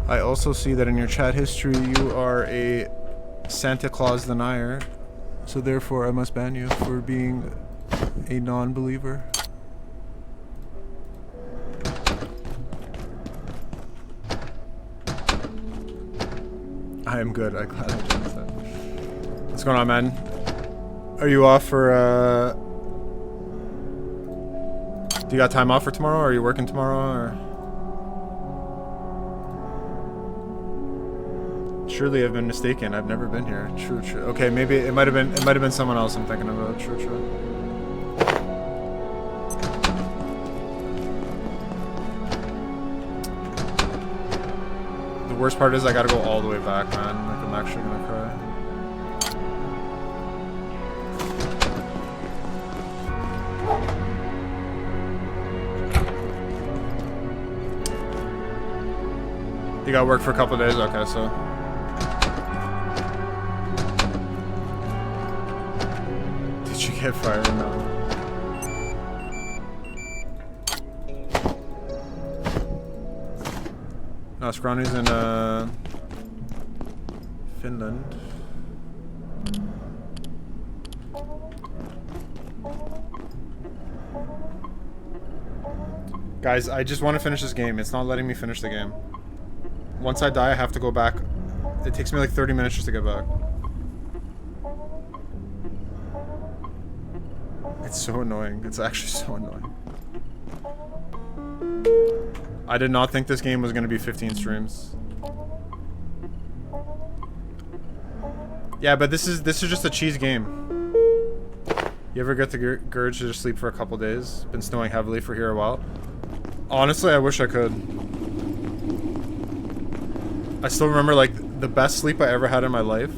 I also see that in your chat history you are a Santa Claus denier, so therefore I must ban you for being a non-believer. I am good, I glad I changed that. What's going on, man? Are you off for, do you got time off for tomorrow, or are you working tomorrow, or? Surely I've been mistaken. I've never been here. True, true. Okay, maybe it might have been someone else I'm thinking about. True, true. worst part is I gotta go all the way back, man. Like, I'm actually gonna cry. You got work for a couple days? Okay, so. Did you get fired? No. No, Scrawny's in, Finland. Guys, I just want to finish this game. It's not letting me finish the game. Once I die, I have to go back. It takes me like 30 minutes just to get back. It's so annoying. It's actually so annoying. I did not think this game was going to be 15 streams. Yeah, but this is just a cheese game. You ever get the urge to just sleep for a couple days? Been snowing heavily for here a while. Honestly, I wish I could. I still remember, like, the best sleep I ever had in my life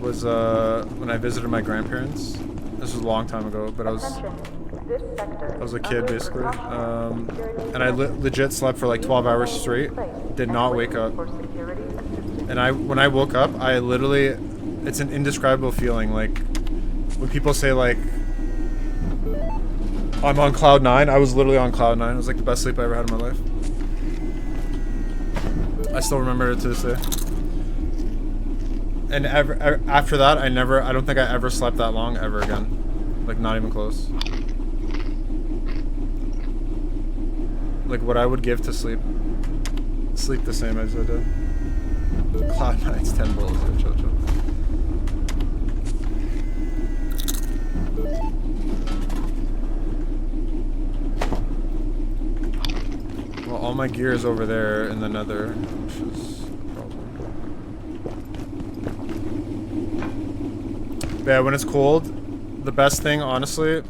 was when I visited my grandparents. This was a long time ago, but I was a kid, basically. And I legit slept for like 12 hours straight. Did not wake up. And when I woke up, I literally... It's an indescribable feeling. Like, when people say, like, I'm on cloud 9, I was literally on cloud 9. It was like the best sleep I ever had in my life. I still remember it to this day. And after that, I don't think I ever slept that long ever again. Like, not even close. Like, what I would give to sleep the same as I did. Cloud 9's 10 bulls. Yeah, chill, chill. Well, all my gear is over there in the nether, which is a problem. But yeah, when it's cold, the best thing, honestly,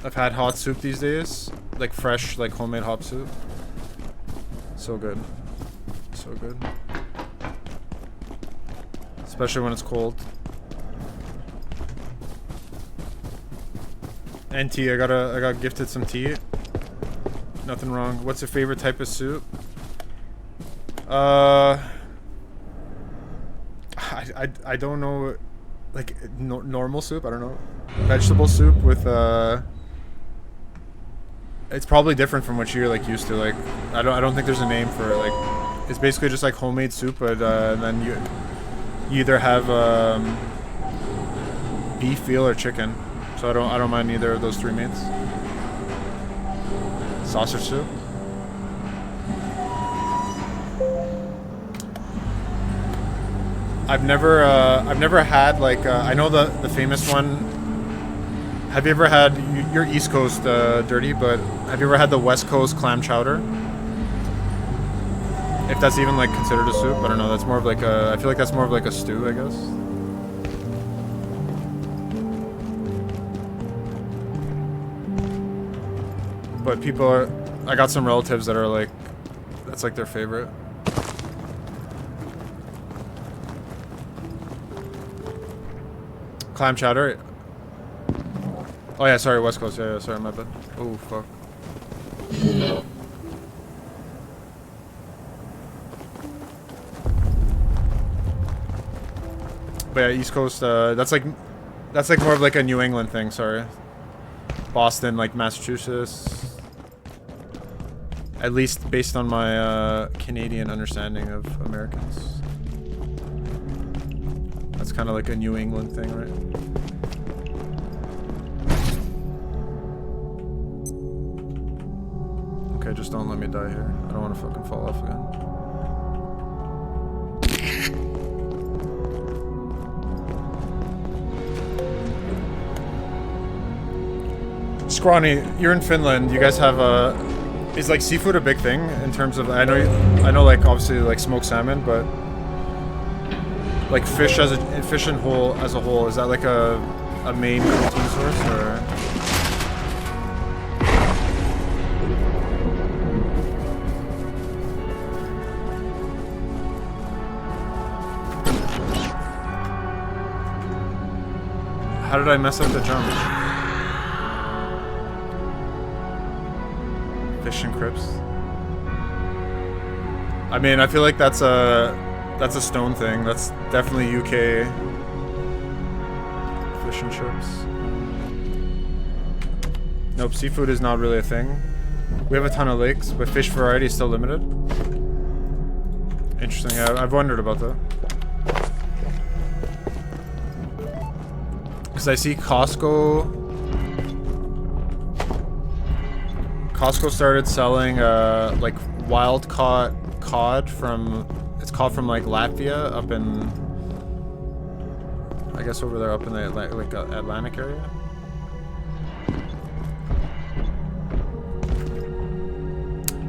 I've had hot soup these days. Like fresh, like homemade hot soup. So good. So good. Especially when it's cold. And tea, I got gifted some tea. Nothing wrong. What's your favorite type of soup? I don't know, like normal soup. I don't know. Vegetable soup with it's probably different from what you're like used to. Like I don't think there's a name for it. Like it's basically just like homemade soup, but then you either have beef, veal, or chicken. So I don't mind either of those three meats. Sausage soup. I've never had like I know the famous one. Have you ever had? You're East Coast dirty, but have you ever had the West Coast clam chowder? If that's even like considered a soup, I don't know. That's more of like a. I feel like that's more of like a stew, I guess. But people are. I got some relatives that are like, that's like their favorite. Clam chowder. Oh yeah, sorry, West Coast. Yeah, sorry, my bad. Oh fuck. But yeah, East Coast. That's like more of like a New England thing. Sorry, Boston, like Massachusetts. At least based on my Canadian understanding of Americans. That's kind of like a New England thing, right? Okay, just don't let me die here. I don't want to fucking fall off again. Scrawny, you're in Finland. You guys have a... Is like seafood a big thing in terms of... I know like obviously like smoked salmon, but... Like fish as a whole, is that like a main protein source or? How did I mess up the jump? Fish and Crips. I mean, I feel like that's a stone thing. That's definitely UK. Fish and chips. Nope, seafood is not really a thing. We have a ton of lakes, but fish variety is still limited. Interesting. I've wondered about that. Because I see Costco started selling like wild caught cod from, it's caught from like Latvia up in, I guess over there up in the Atlantic area.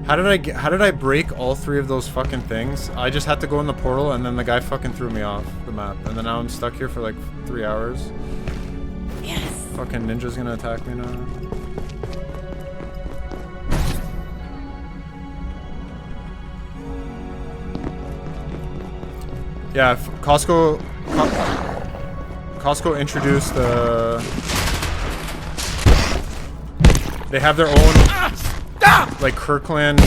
How did I break all 3 of those fucking things? I just had to go in the portal and then the guy fucking threw me off the map. And then now I'm stuck here for like 3 hours. Yes. Fucking ninja's gonna attack me now. Yeah, Costco introduced they have their own like Kirkland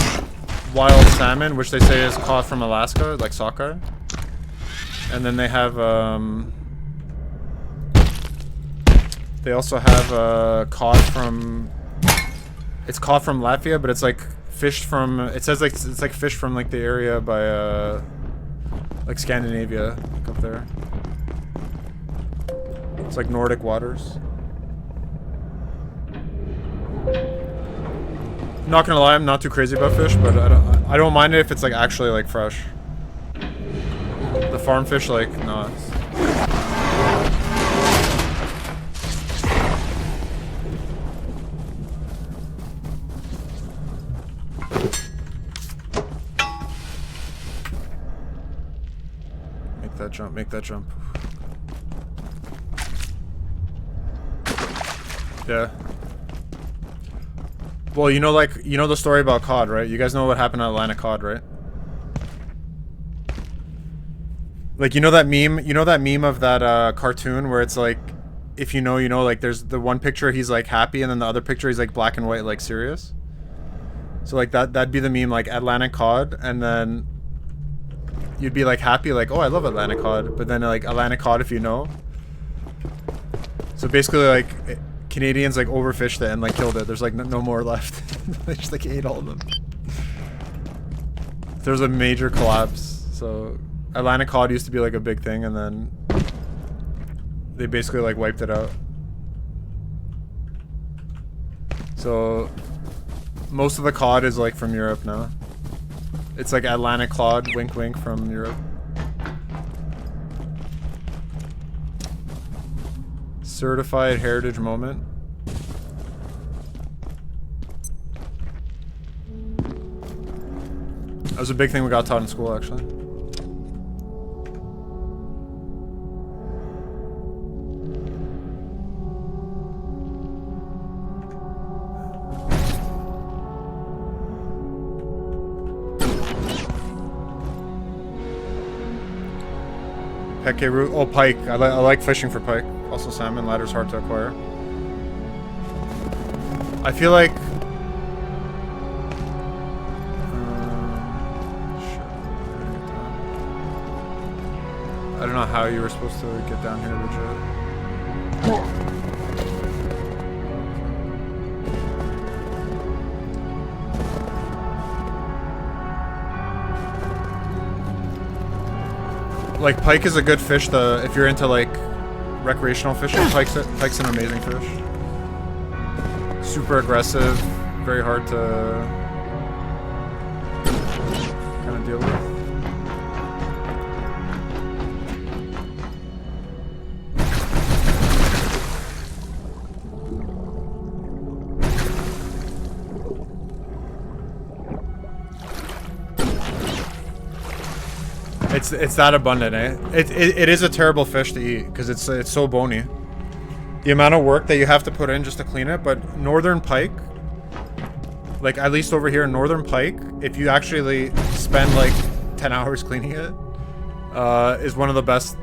wild salmon, which they say is caught from Alaska, like sockeye. And then they have they also have cod from, it's caught from Latvia, but it's like fished from, it says like it's like fish from like the area by like Scandinavia, like up there. It's like Nordic waters. Not gonna lie, I'm not too crazy about fish, but I don't mind it if it's like actually like fresh. The farm fish, like, no. Make that jump. Yeah. Well, you know, like, you know the story about cod, right? You guys know what happened to Atlantic cod, right? Like, you know that meme of that cartoon where it's like, if you know, you know, like there's the one picture he's like happy and then the other picture he's like black and white, like serious. So like that'd be the meme, like Atlantic cod, and then you'd be like happy, like, oh, I love Atlantic cod, but then like Atlantic cod if you know. So basically like Canadians like overfished it and like killed it. There's like no more left. They just like ate all of them. There's a major collapse. So Atlantic cod used to be like a big thing, and then they basically like wiped it out. So most of the cod is like from Europe now. It's like Atlantic cod, wink wink, from Europe. Certified heritage moment. That was a big thing we got taught in school, actually. Peke root. Oh, pike. I like fishing for pike. Also salmon. Ladder's hard to acquire. I feel like... I don't know how you were supposed to get down here legit. Like, pike is a good fish if you're into like recreational fishing. Pike's an amazing fish. Super aggressive, very hard to kind of deal with. It's that abundant, eh? It is a terrible fish to eat because it's so bony. The amount of work that you have to put in just to clean it, but northern pike, like at least over here, northern pike, if you actually spend like 10 hours cleaning it, is one of the best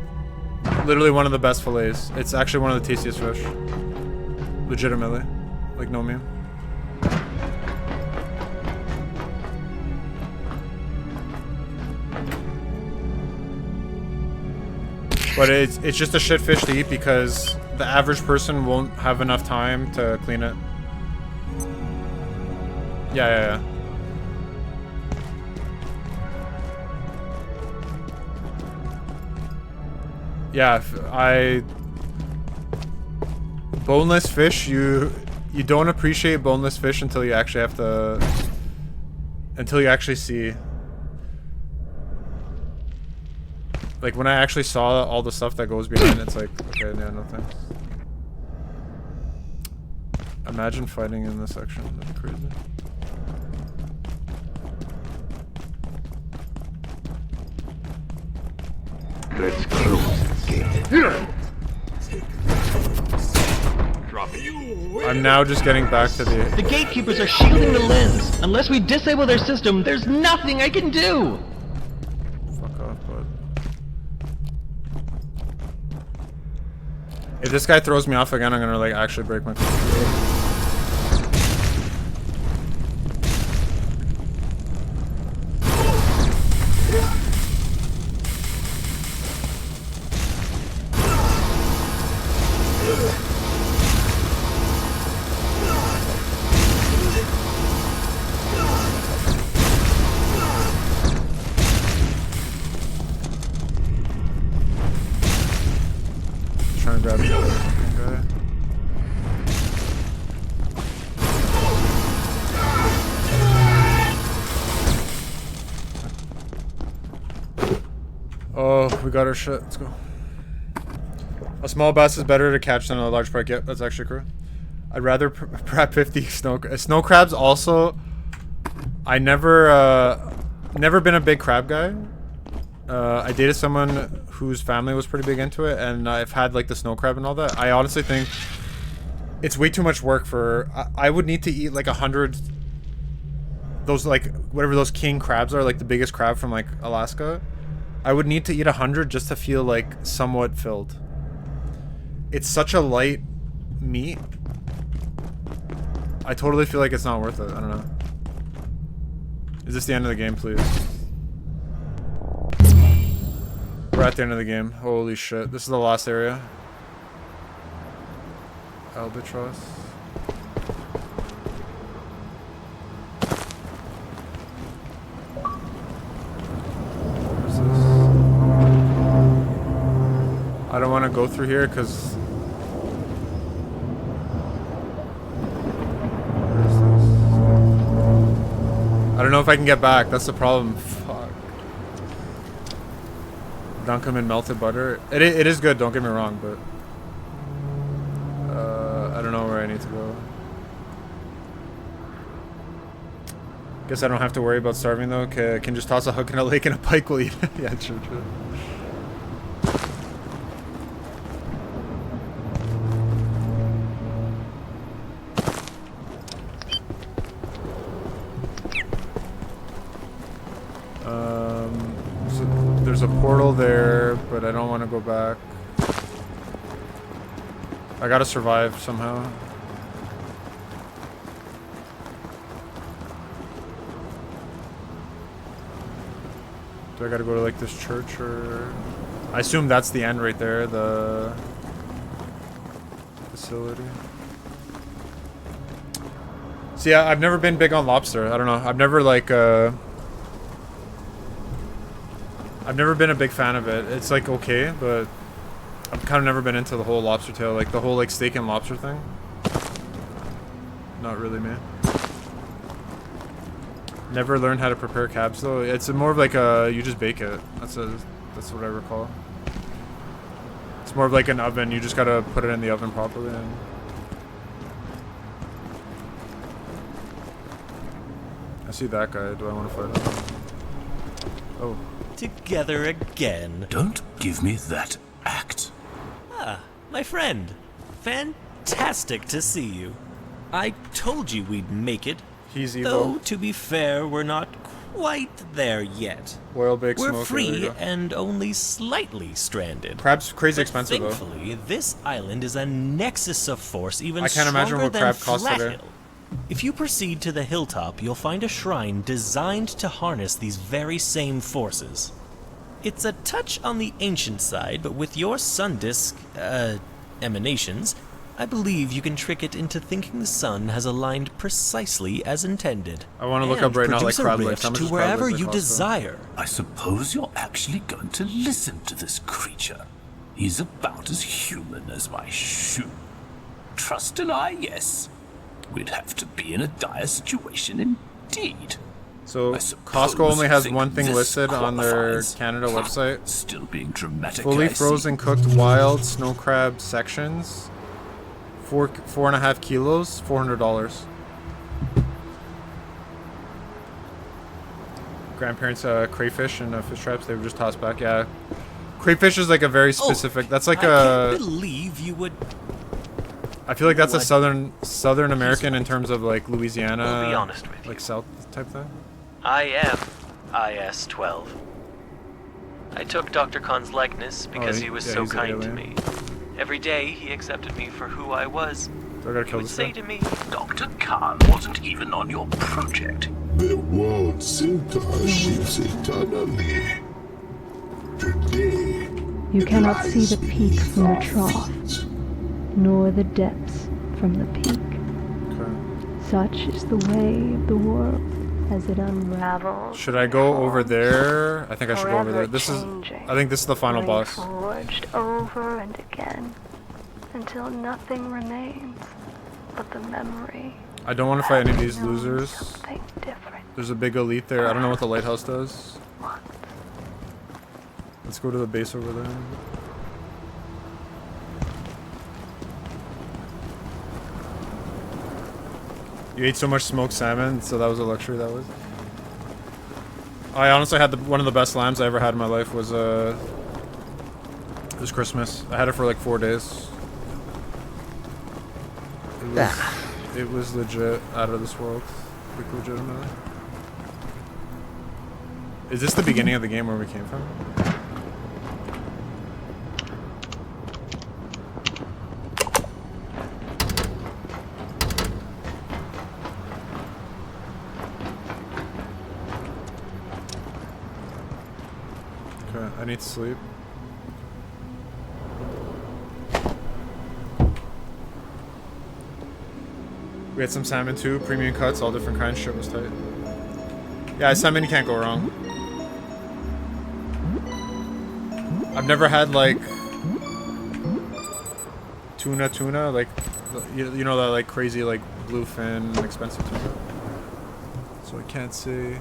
literally one of the best fillets. It's actually one of the tastiest fish. Legitimately. Like, no meme. But it's just a shit fish to eat because the average person won't have enough time to clean it. Yeah. Yeah, boneless fish, you don't appreciate boneless fish until you actually have to... Until you actually see... Like, when I actually saw all the stuff that goes behind it, it's like, okay, yeah, no thanks. Imagine fighting in this section, that'd be crazy. Let's close the gate. Drop it. I'm now just getting back to the... The gatekeepers are shielding the lens. Unless we disable their system, there's nothing I can do! Fuck off, bud. If this guy throws me off again, I'm gonna, like, actually break my computer. Trying to grab the other guy. Oh, we got our shit. Let's go. A small bass is better to catch than a large pike. Yep, that's actually true. I'd rather prep 50 snow crabs. Also, I never been a big crab guy. I dated someone whose family was pretty big into it, and I've had like the snow crab and all that. I honestly think it's way too much work for... I would need to eat like 100... Those like, whatever those king crabs are, like the biggest crab from like Alaska. I would need to eat 100 just to feel like somewhat filled. It's such a light meat. I totally feel like it's not worth it. I don't know. Is this the end of the game, please? We're at the end of the game. Holy shit. This is the last area. Albatross. Where's this? I don't want to go through here because... I don't know if I can get back. That's the problem. Fuck. Dunk them in melted butter. It is good, don't get me wrong, but... I don't know where I need to go. Guess I don't have to worry about starving though. Okay, I can just toss a hook in a lake and a pike will eat it. Yeah, true. So there's a portal there, but I don't want to go back. I gotta survive somehow. Do I gotta go to like this church or... I assume that's the end right there, the facility. See, I've never been big on lobster. I don't know. I've never like I've never been a big fan of it. It's like okay, but I've kind of never been into the whole lobster tail, like the whole like steak and lobster thing. Not really me. Never learned how to prepare cabs though. It's more of like a, you just bake it. That's what I recall. It's more of like an oven. You just gotta put it in the oven properly. And I see that guy. Do I want to fight him? Oh. Together again. Don't give me that act. Ah, my friend. Fantastic to see you. I told you we'd make it. He's Though, evil. to be fair, we're not quite there yet. Oil bake We're smoke. free and only slightly stranded. Crab's crazy But expensive though. thankfully, this island is a nexus of force even I can't imagine stronger what than crab costs Flat today. Hill. If you proceed to the hilltop, you'll find a shrine designed to harness these very same forces. It's a touch on the ancient side, but with your sun disk, emanations, I believe you can trick it into thinking the sun has aligned precisely as intended. I want to look up right now, like produce a crab rift legs. How much to is crab wherever legs you cost, though? desire. I suppose you're actually going to listen to this creature. He's about as human as my shoe. Trust an eye, yes. We'd have to be in a dire situation indeed. So I Costco suppose only you has think one thing this listed on their qualifies. Canada website. Still being dramatic. Fully I see. frozen cooked wild snow crab sections. 4.5 kilos, $400. Grandparents crayfish and fish traps, they were just tossed back. Yeah. Crayfish is like a very specific, that's like I a, can't believe you would. I feel like that's a What? southern American in terms of like Louisiana, I'll be honest with like south type thing. I am IS-12. I took Dr. Khan's likeness because he was so he's an kind to alien. me. Every day, he accepted me for who I was. Do I gotta He kill would this say guy? to me, Dr. Khan wasn't even on your project. The world center shifts eternally. Today, You it cannot see lies the peak beneath from our the trough, feet. nor the depths from the peak. Such is the way of the world as it unravels. Should I go over there? I think I should go over there. Forever This is, changing, I think this is the final boss. reforged over and again, until nothing remains but the memory. I don't want to fight any of these Known losers. something different. There's a big elite there. I don't know what the lighthouse does. Let's go to the base over there. You ate so much smoked salmon, so that was a luxury. That was. I honestly had one of the best lambs I ever had in my life. Was it was Christmas. I had it for like 4 days. It was legit out of this world, like legitimate. Is this the beginning of the game where we came from? Okay, I need to sleep. We had some salmon too, premium cuts, all different kinds. Shit was tight. Yeah, salmon, you can't go wrong. I've never had like tuna, like you know that like crazy like bluefin expensive tuna. So I can't say.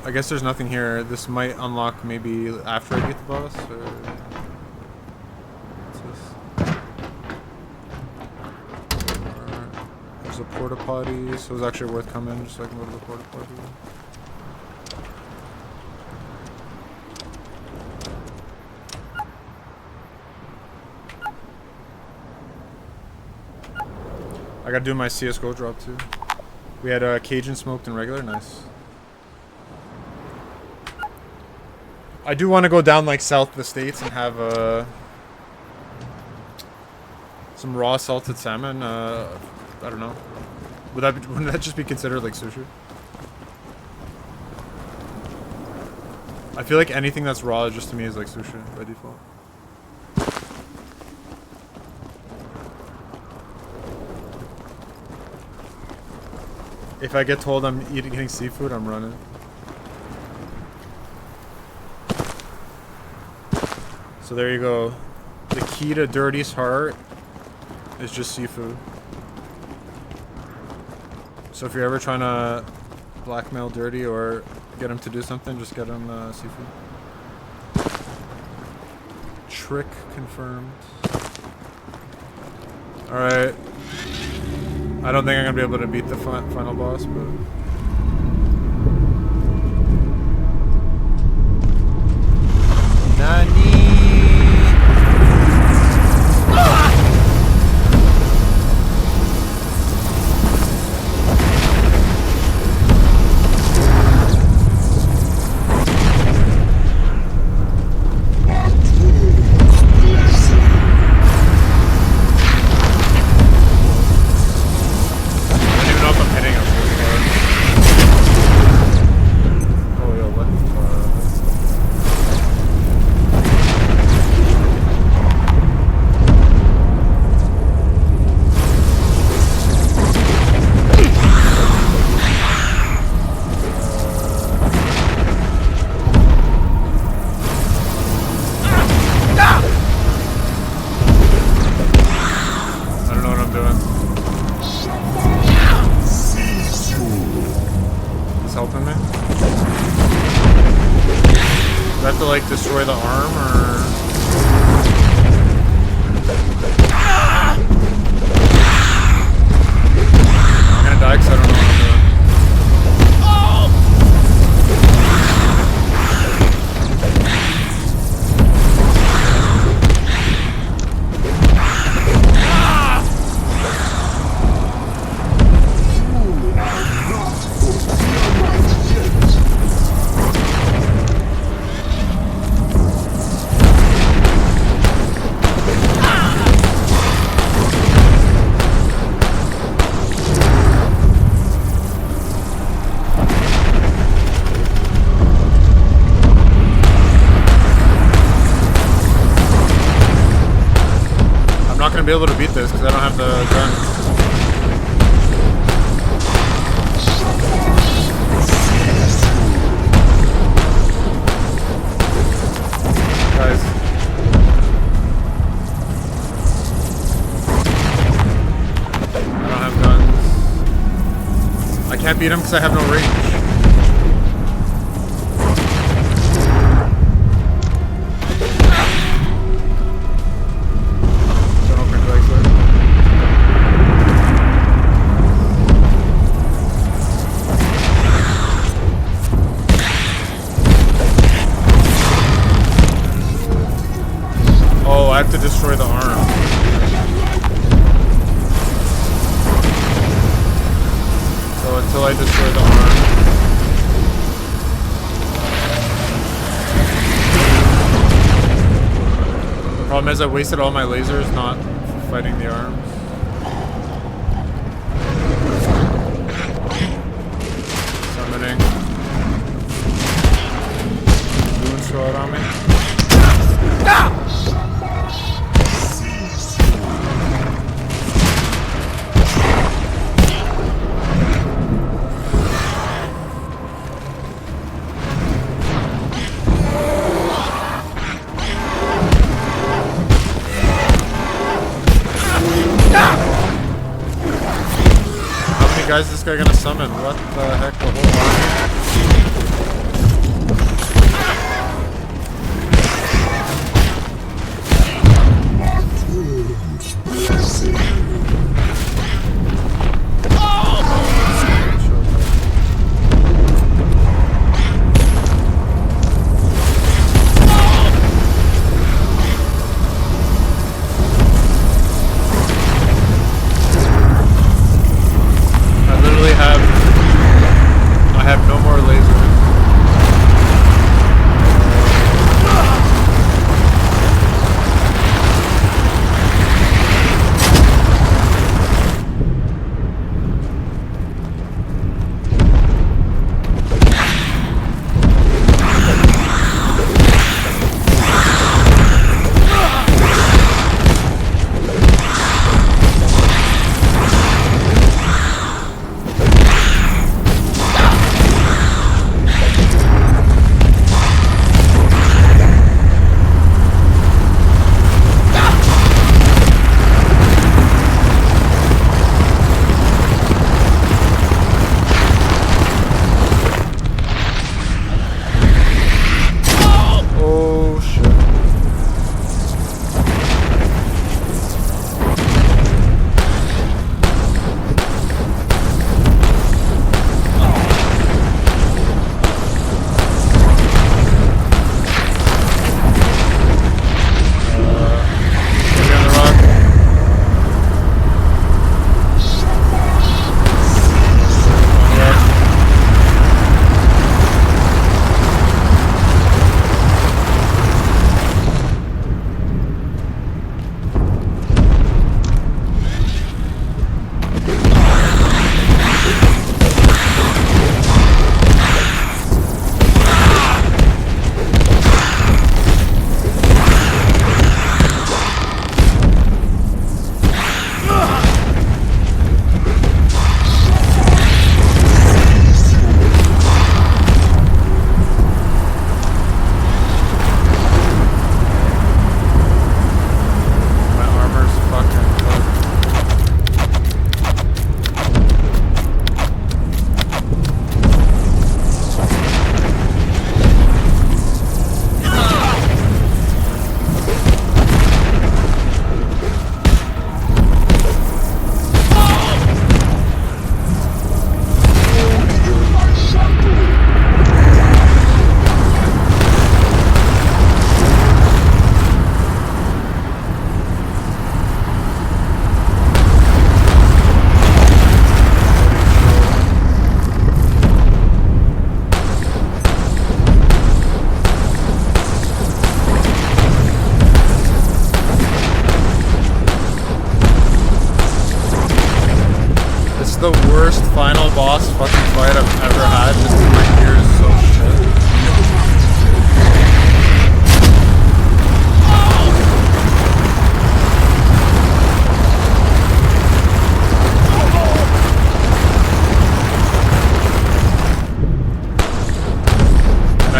I guess there's nothing here. This might unlock maybe after I beat the boss, or... What's this? There's a porta potty, so it's actually worth coming just so I can go to the porta potty. I gotta do my CSGO drop too. We had Cajun smoked and regular, nice. I do want to go down like south of the states and have some raw salted salmon. I don't know. Wouldn't that just be considered like sushi? I feel like anything that's raw just to me is like sushi by default. If I get told I'm eating seafood, I'm running. So there you go. The key to Dirty's heart is just seafood. So if you're ever trying to blackmail Dirty or get him to do something, just get him seafood. Trick confirmed. Alright. I don't think I'm going to be able to beat the final boss, but... helping me? Do I have to like destroy the arm or? I'm gonna die because I don't know how to. I'm not gonna be able to beat this because I don't have the gun. Guys. I don't have guns. I can't beat him because I have no range. I have to destroy the arm. So until I destroy the arm. The problem is I wasted all my lasers not fighting the arms. Summoning. Moon throw it on me. Ah! Guys, is this guy gonna summon? What the heck? The whole I have no more lasers.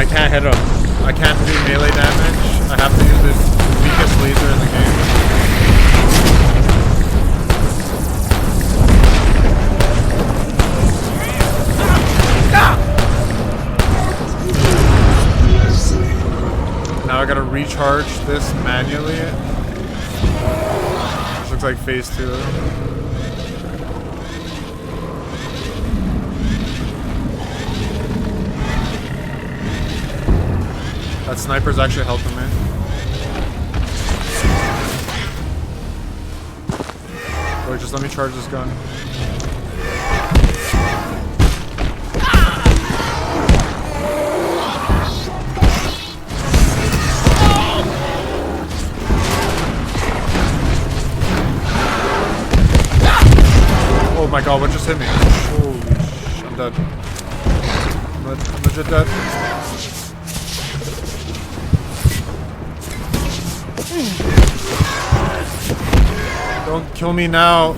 can't hit him. I can't do melee damage. I have to use this weakest laser in the game. Now I gotta recharge this manually. This looks like phase 2. That sniper's actually helping me. Wait, just let me charge this gun. Oh my god, what just hit me? Holy sh... I'm dead. I'm legit dead. Don't kill me now.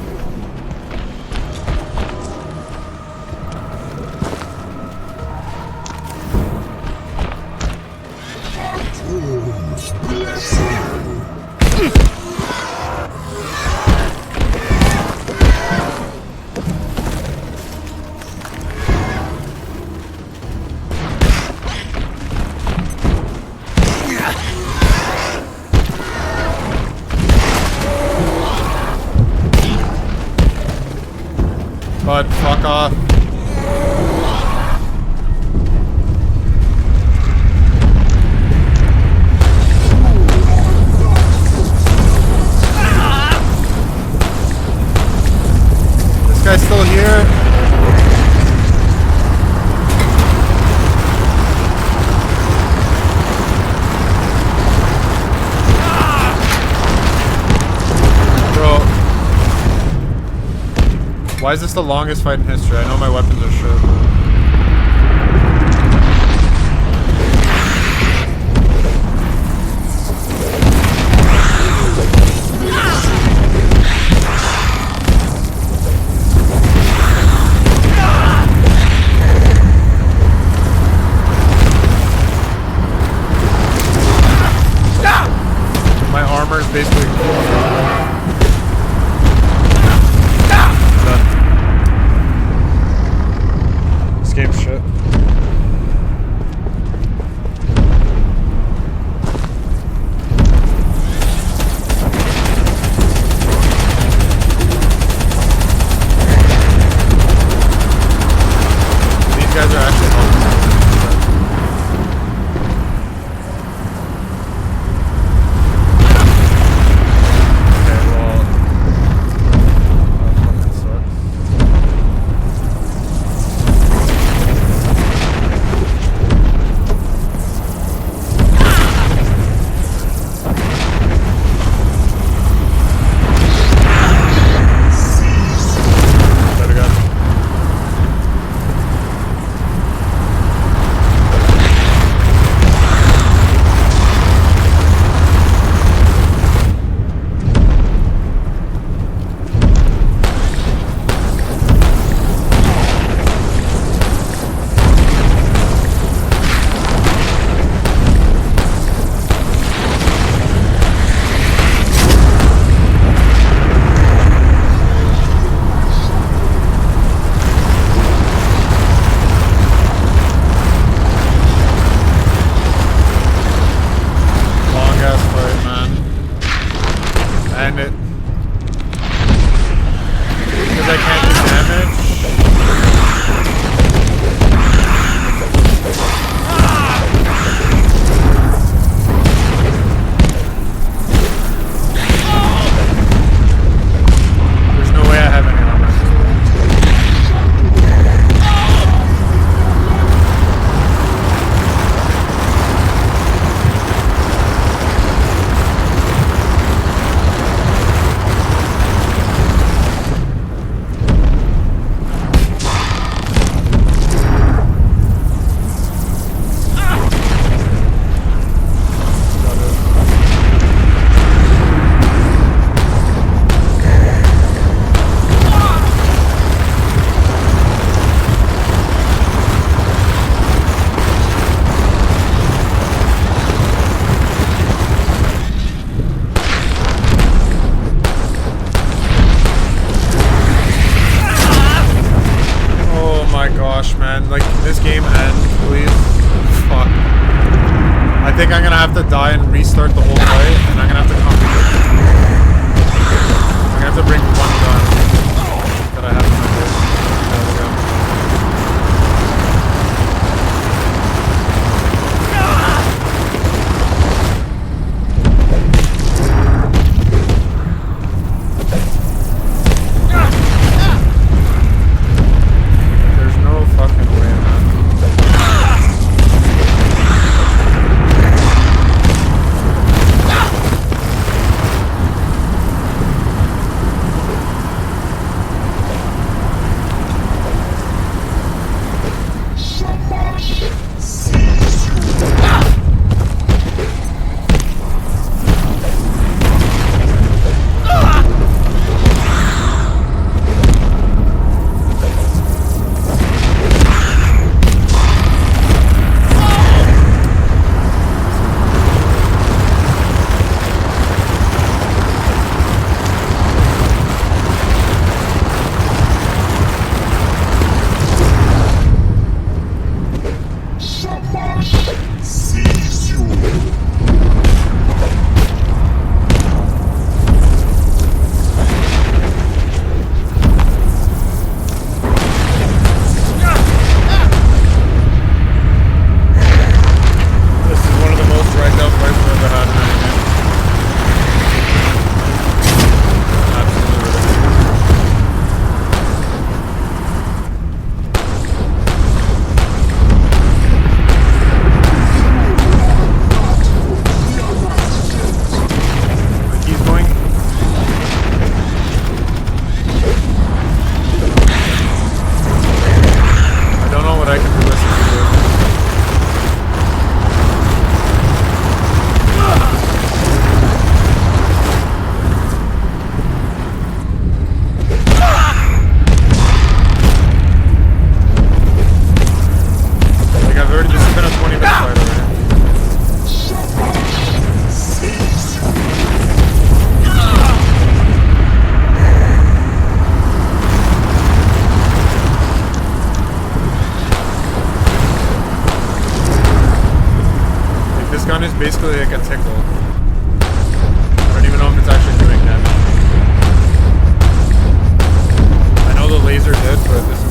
But fuck off. This guy's still here. Why is this the longest fight in history? I know my weapons are shit. My armor is basically game shit. These guys are actually helping. This game end, please. Fuck. I think I'm gonna have to die and restart the whole fight, and I'm gonna have to come. I'm gonna have to bring one gun that I have in my base. There we go. There's no fucking way, man. Basically like a tickle. I don't even know if it's actually doing damage. I know the laser did, but this is...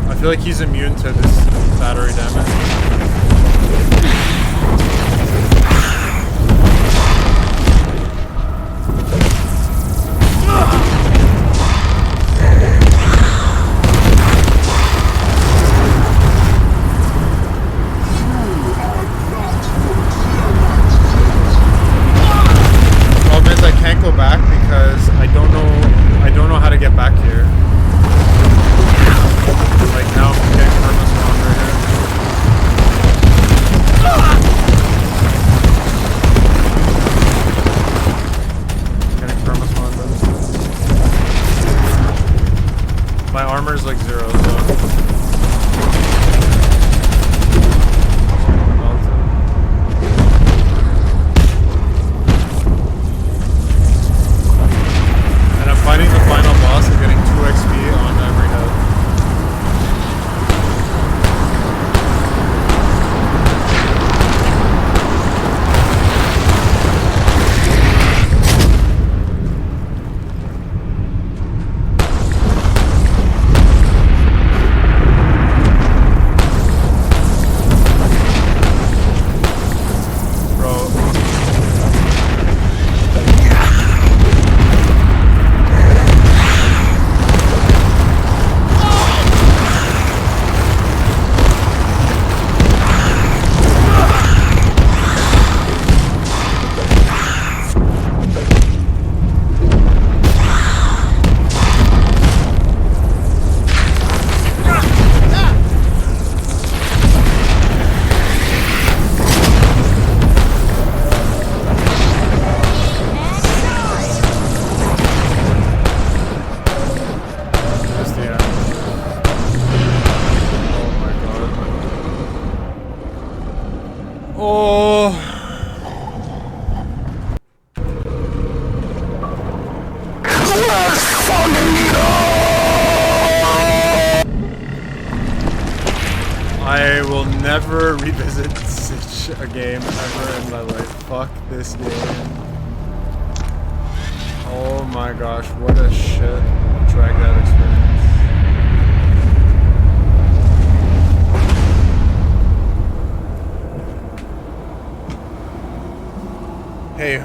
I feel like he's immune to this battery damage. Problem is I can't go back because I don't know how to get back here. Like now I'm getting perma spawn right here. never revisit such a game ever in my life. Fuck this game. Oh my gosh, what a shit drag out experience. Hey,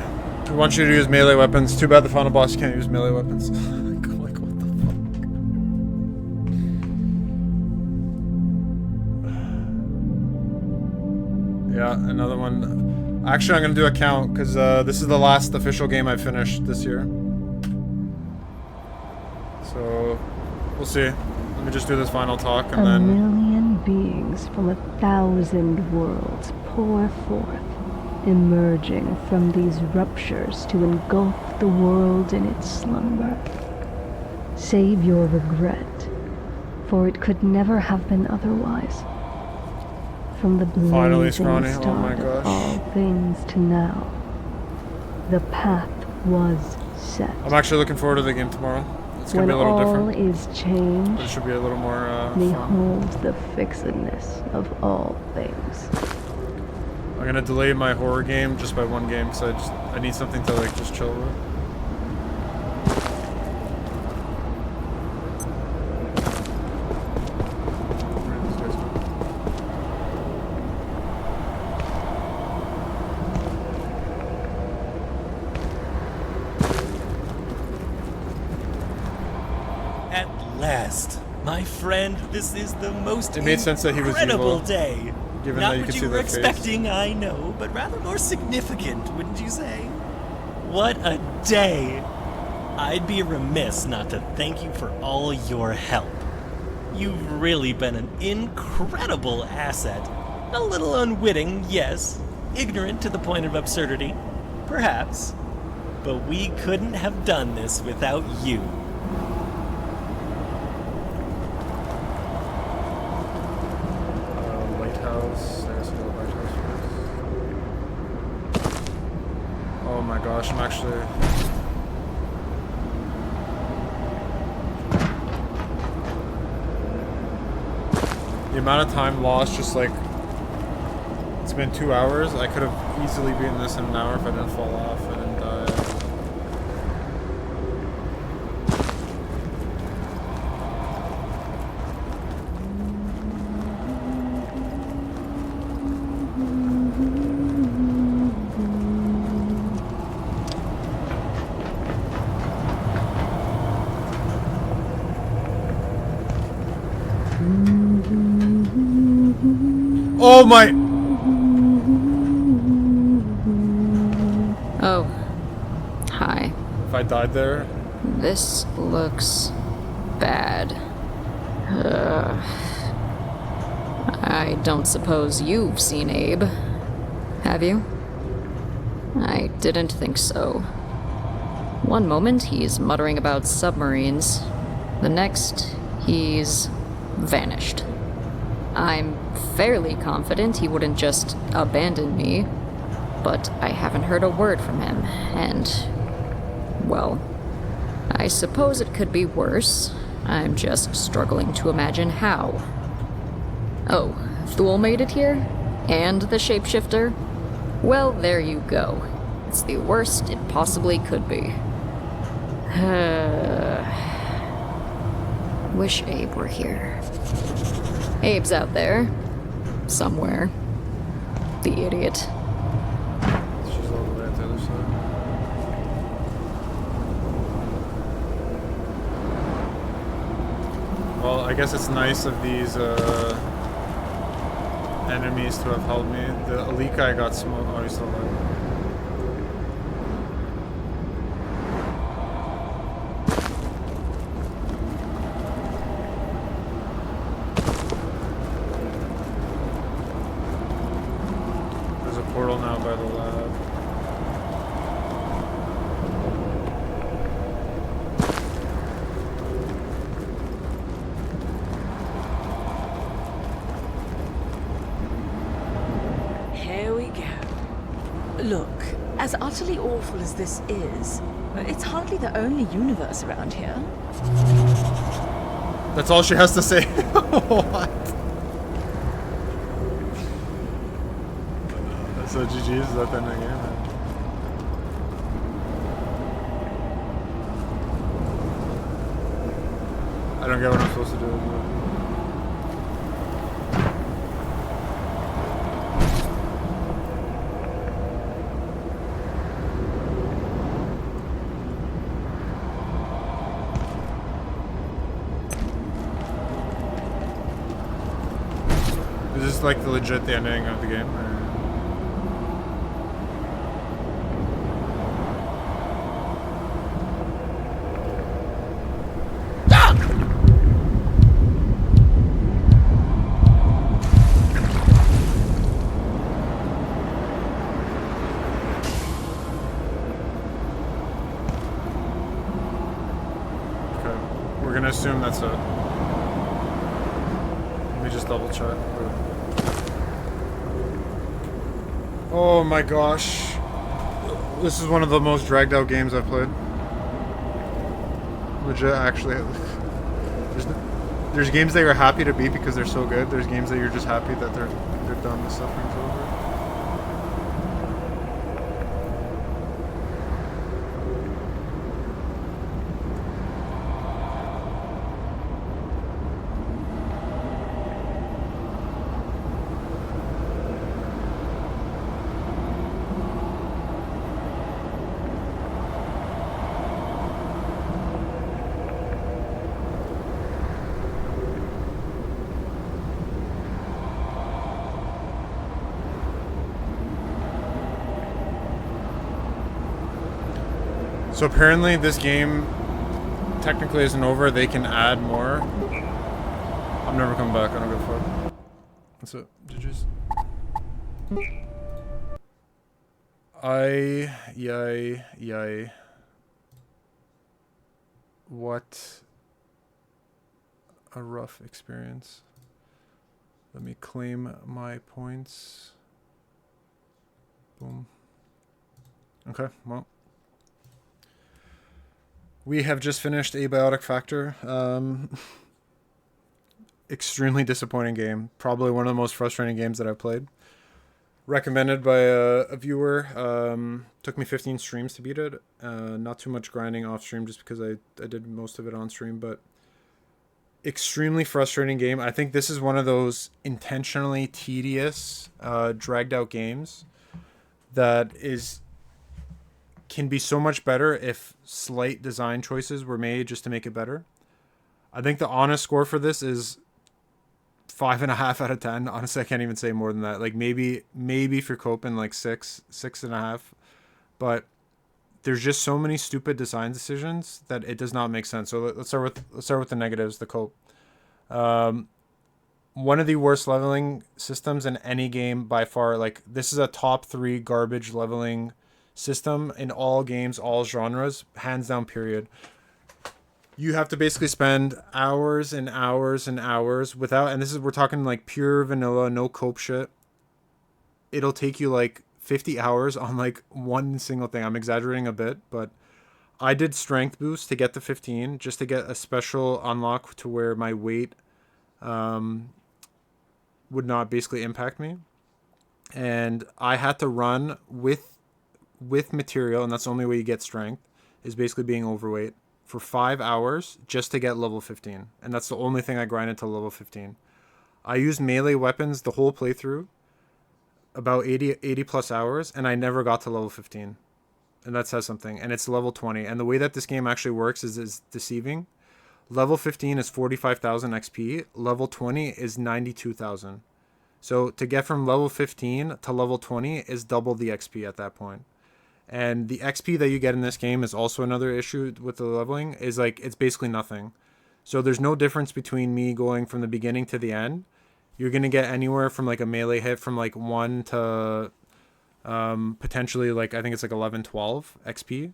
we want you to use melee weapons. Too bad the final boss can't use melee weapons. Like, what the fuck? Yeah, another one. Actually, I'm gonna do a count, because this is the last official game I finished this year. So, we'll see. Let me just do this final talk, and then... A million beings from 1,000 worlds pour forth, emerging from these ruptures to engulf the world in its slumber. Save your regret, for it could never have been otherwise. From the blazing start of all things to now, the path was set. I'm actually looking forward to the game tomorrow. It's gonna be a little different. When all is changed, but it should be a little more behold the fixedness of all things. I'm gonna delay my horror game just by one game because I need something to like just chill with. At last, my friend, this is the most It made sense that he was incredible evil, day. given Not that you what could you see were their face. expecting, I know, but rather more significant, wouldn't you say? What a day! I'd be remiss not to thank you for all your help. You've really been an incredible asset. A little unwitting, yes. Ignorant to the point of absurdity, perhaps. But we couldn't have done this without you. Lighthouse. I guess I'll go lighthouse first. Oh my gosh, I'm actually... The amount of time lost, just like... It's been 2 hours. I could have easily beaten this in an hour if I didn't fall off. I didn't die. Oh my... Oh. Hi. If I died there... This looks bad. I don't suppose you've seen Abe, have you? I didn't think so. One moment he's muttering about submarines, the next he's vanished. I'm fairly confident he wouldn't just abandon me, but I haven't heard a word from him, and, well, I suppose it could be worse. I'm just struggling to imagine how. Oh, Thule made it here? And the shapeshifter? Well, there you go. It's the worst it possibly could be. Wish Abe were here. Abe's out there. Somewhere. The idiot. She's all the way at the other side. Well, I guess it's nice of these enemies to have helped me. The elite guy got smoked. Oh, he's still alive. There's a portal now by the lab. Here we go. Look, as utterly awful as this is, it's hardly the only universe around here. That's all she has to say. What? So GG's, is that the end of the game, man? I don't get what I'm supposed to do. Is this like the legit the ending of the game? Or? We're gonna assume that's it. Let me just double check. Oh my gosh. This is one of the most dragged out games I've played. Legit, actually. There's games that you're happy to beat because they're so good. There's games that you're just happy that they're done, the suffering's over. So apparently this game technically isn't over. They can add more. I'm never coming back. I don't give a fuck. That's it. GG's. Yay. What a rough experience. Let me claim my points. Boom. Okay, well. We have just finished Abiotic Factor. Extremely disappointing game. Probably one of the most frustrating games that I've played. Recommended by a viewer. Took me 15 streams to beat it. Not too much grinding off stream just because I did most of it on stream. But extremely frustrating game. I think this is one of those intentionally tedious, dragged out games that can be so much better if slight design choices were made just to make it better. I think the honest score for this is 5.5 out of 10. Honestly, I can't even say more than that. Like maybe if you're coping like 6.5. But there's just so many stupid design decisions that it does not make sense. So let's start with the negatives. The cope. One of the worst leveling systems in any game by far. Like this is a top 3 garbage leveling system in all games, all genres, hands down, period. You have to basically spend hours and hours and hours without, and we're talking like pure vanilla, no cope shit. It'll take you like 50 hours on like one single thing. I'm exaggerating a bit, but I did strength boost to get to 15 just to get a special unlock to where my weight would not basically impact me. And I had to run with material, and that's the only way you get strength, is basically being overweight, for 5 hours just to get level 15. And that's the only thing I grinded to level 15. I used melee weapons the whole playthrough, about 80 plus hours, and I never got to level 15. And that says something. And it's level 20. And the way that this game actually works is deceiving. Level 15 is 45,000 XP. Level 20 is 92,000. So to get from level 15 to level 20 is double the XP at that point. And the XP that you get in this game is also another issue with the leveling, is like it's basically nothing. So there's no difference between me going from the beginning to the end. You're going to get anywhere from like a melee hit from like 1 to potentially like, I think it's like 11, 12 XP.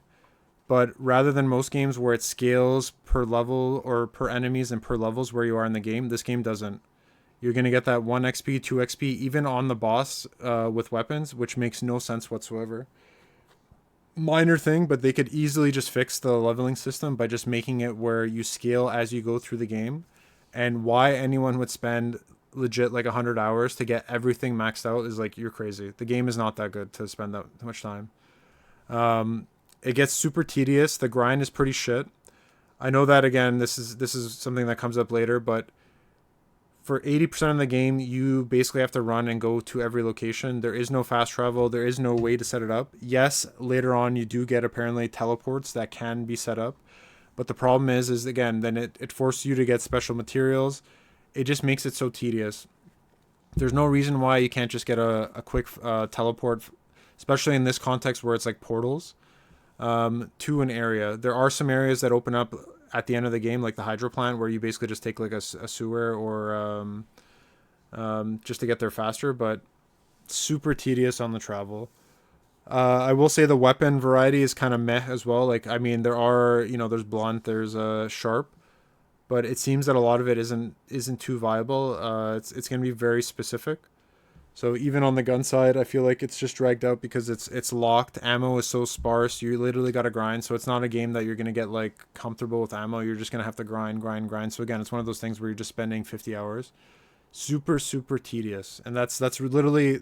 But rather than most games where it scales per level or per enemies and per levels where you are in the game, this game doesn't. You're going to get that 1 XP, 2 XP, even on the boss with weapons, which makes no sense whatsoever. Minor thing, but they could easily just fix the leveling system by just making it where you scale as you go through the game. And why anyone would spend legit like 100 hours to get everything maxed out is like, you're crazy. The game is not that good to spend that much time. It gets super tedious. The grind is pretty shit. I know that, again, this is something that comes up later, but for 80% of the game, you basically have to run and go to every location. There is no fast travel. There is no way to set it up. Yes, later on you do get apparently teleports that can be set up. But the problem is again, then it forces you to get special materials. It just makes it so tedious. There's no reason why you can't just get a quick teleport, especially in this context where it's like portals, to an area. There are some areas that open up at the end of the game, like the hydro plant, where you basically just take like a sewer or just to get there faster, but super tedious on the travel. I will say the weapon variety is kind of meh as well. Like, I mean, there are, there's blunt, there's sharp, but it seems that a lot of it isn't too viable. It's going to be very specific. So even on the gun side, I feel like it's just dragged out because it's locked. Ammo is so sparse. You literally got to grind. So it's not a game that you're going to get like comfortable with ammo. You're just going to have to grind. So again, it's one of those things where you're just spending 50 hours. Super, super tedious. And that's literally,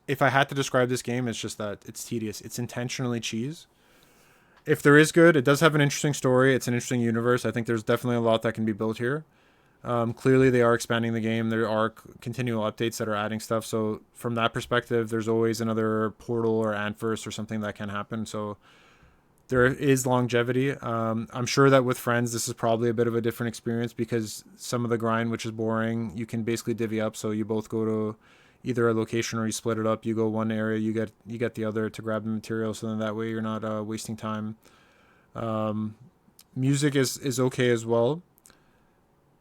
if I had to describe this game, it's just that it's tedious. It's intentionally cheese. If there is good, it does have an interesting story. It's an interesting universe. I think there's definitely a lot that can be built here. Clearly they are expanding the game. There are continual updates that are adding stuff. So from that perspective, there's always another portal or Antverse or something that can happen. So there is longevity. I'm sure that with friends, this is probably a bit of a different experience because some of the grind, which is boring, you can basically divvy up. So you both go to either a location or you split it up. You go one area, you get the other to grab the material. So then that way you're not wasting time. Music is okay as well.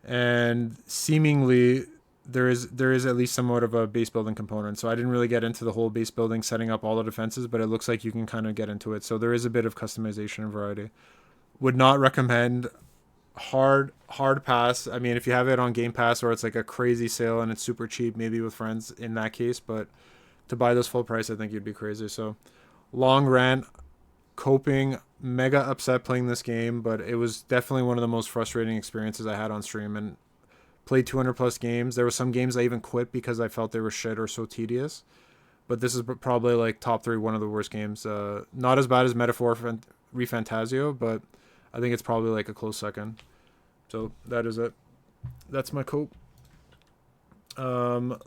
And seemingly there is at least somewhat of a base building component. So I didn't really get into the whole base building, setting up all the defenses, but it looks like you can kind of get into it. So there is a bit of customization and variety. Would not recommend. Hard pass. I mean, if you have it on Game Pass or it's like a crazy sale and it's super cheap, maybe with friends in that case, but to buy those full price, I think you'd be crazy. So long rant, coping, mega upset playing this game, but it was definitely one of the most frustrating experiences I had on stream, and played 200 plus games. There were some games I even quit because I felt they were shit or so tedious, but this is probably like top 3, one of the worst games. Not as bad as Metaphor Refantasio, but I think it's probably like a close second. So that is it. That's my cope. Problem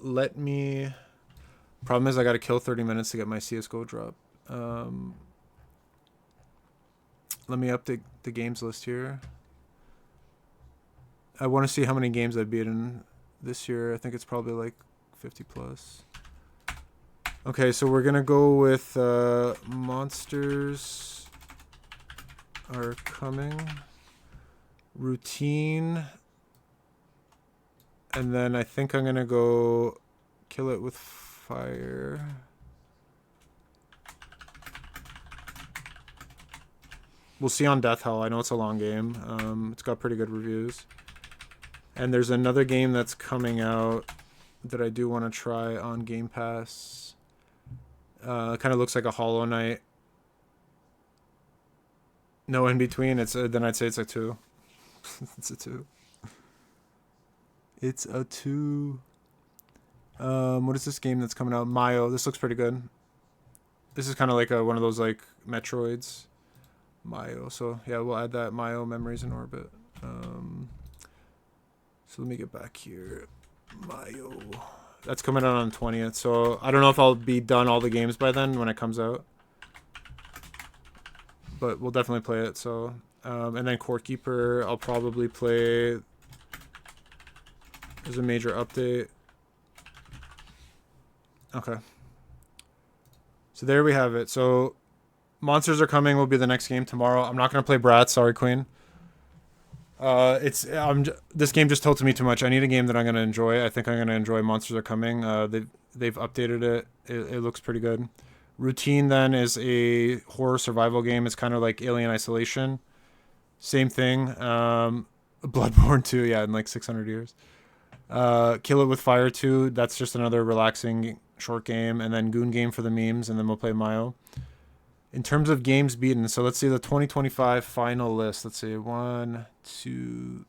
is I got to kill 30 minutes to get my CSGO drop. Let me update the games list here. I want to see how many games I've beaten this year. I think it's probably like 50 plus. Okay, so we're going to go with Monsters Are Coming, Routine, and then I think I'm going to go Kill It With Fire. We'll see on Death Hell. I know it's a long game. It's got pretty good reviews. And there's another game that's coming out that I do want to try on Game Pass. It kind of looks like a Hollow Knight. No in between. Then I'd say it's a 2. It's a 2. It's a 2. What is this game that's coming out? Mayo. This looks pretty good. This is kind of like one of those like Metroids. Mayo. So yeah, we'll add that. Mayo Memories in Orbit. So let me get back here. Mayo. That's coming out on the 20th. So I don't know if I'll be done all the games by then when it comes out. But we'll definitely play it. So and then Court Keeper, I'll probably play. There's a major update. Okay. So there we have it. So Monsters Are Coming will be the next game tomorrow. I'm not going to play Bratz. Sorry, Queen. This game just tilted me too much. I need a game that I'm going to enjoy. I think I'm going to enjoy Monsters Are Coming. They've updated it. It looks pretty good. Routine then is a horror survival game. It's kind of like Alien Isolation. Same thing. Bloodborne 2, yeah, in like 600 years. Kill It With Fire 2, that's just another relaxing short game. And then Goon Game for the memes, and then we'll play Mayo. In terms of games beaten, so let's see the 2025 final list. Let's see, 1, 2,